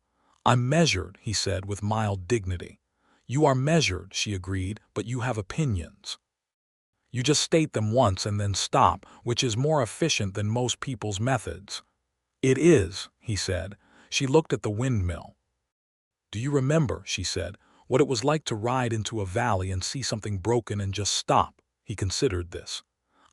"I'm measured," he said with mild dignity. "You are measured," she agreed, "but you have opinions. You just state them once and then stop, which is more efficient than most people's methods." "It is," he said. She looked at the windmill. "Do you remember," she said, "what it was like to ride into a valley and see something broken and just stop?" He considered this.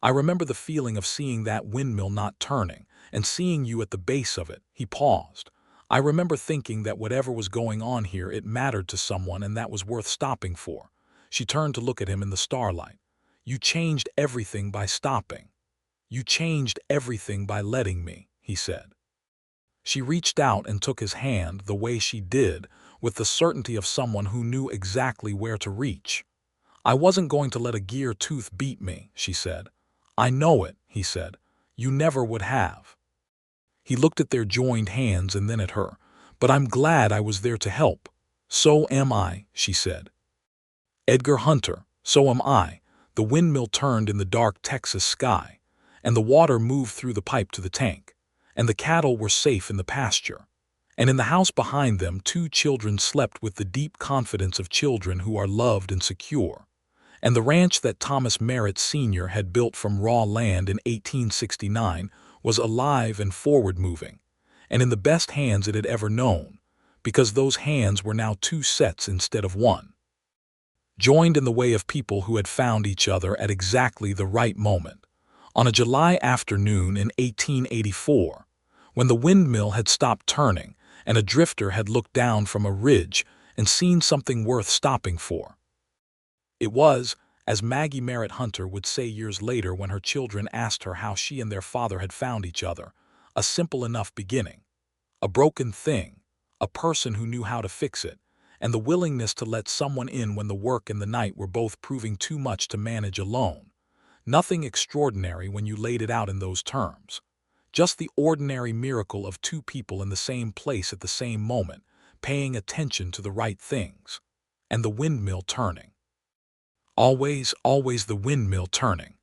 "I remember the feeling of seeing that windmill not turning, and seeing you at the base of it." He paused. "I remember thinking that whatever was going on here it mattered to someone and that was worth stopping for." She turned to look at him in the starlight. "You changed everything by stopping. You changed everything by letting me," he said. She reached out and took his hand the way she did, with the certainty of someone who knew exactly where to reach. "I wasn't going to let a gear tooth beat me," she said. "I know it," he said. "You never would have." He looked at their joined hands and then at her. "But I'm glad I was there to help." "So am I," she said. "Edgar Hunter, so am I." The windmill turned in the dark Texas sky, and the water moved through the pipe to the tank, and the cattle were safe in the pasture. And in the house behind them 2 children slept with the deep confidence of children who are loved and secure. And the ranch that Thomas Merritt Sr. had built from raw land in 1869 was alive and forward-moving, and in the best hands it had ever known, because those hands were now 2 sets instead of 1, joined in the way of people who had found each other at exactly the right moment. On a July afternoon in 1884, when the windmill had stopped turning and a drifter had looked down from a ridge and seen something worth stopping for. It was, as Maggie Merritt Hunter would say years later when her children asked her how she and their father had found each other, a simple enough beginning. A broken thing, a person who knew how to fix it, and the willingness to let someone in when the work and the night were both proving too much to manage alone. Nothing extraordinary when you laid it out in those terms. Just the ordinary miracle of 2 people in the same place at the same moment, paying attention to the right things. And the windmill turning. Always, always the windmill turning.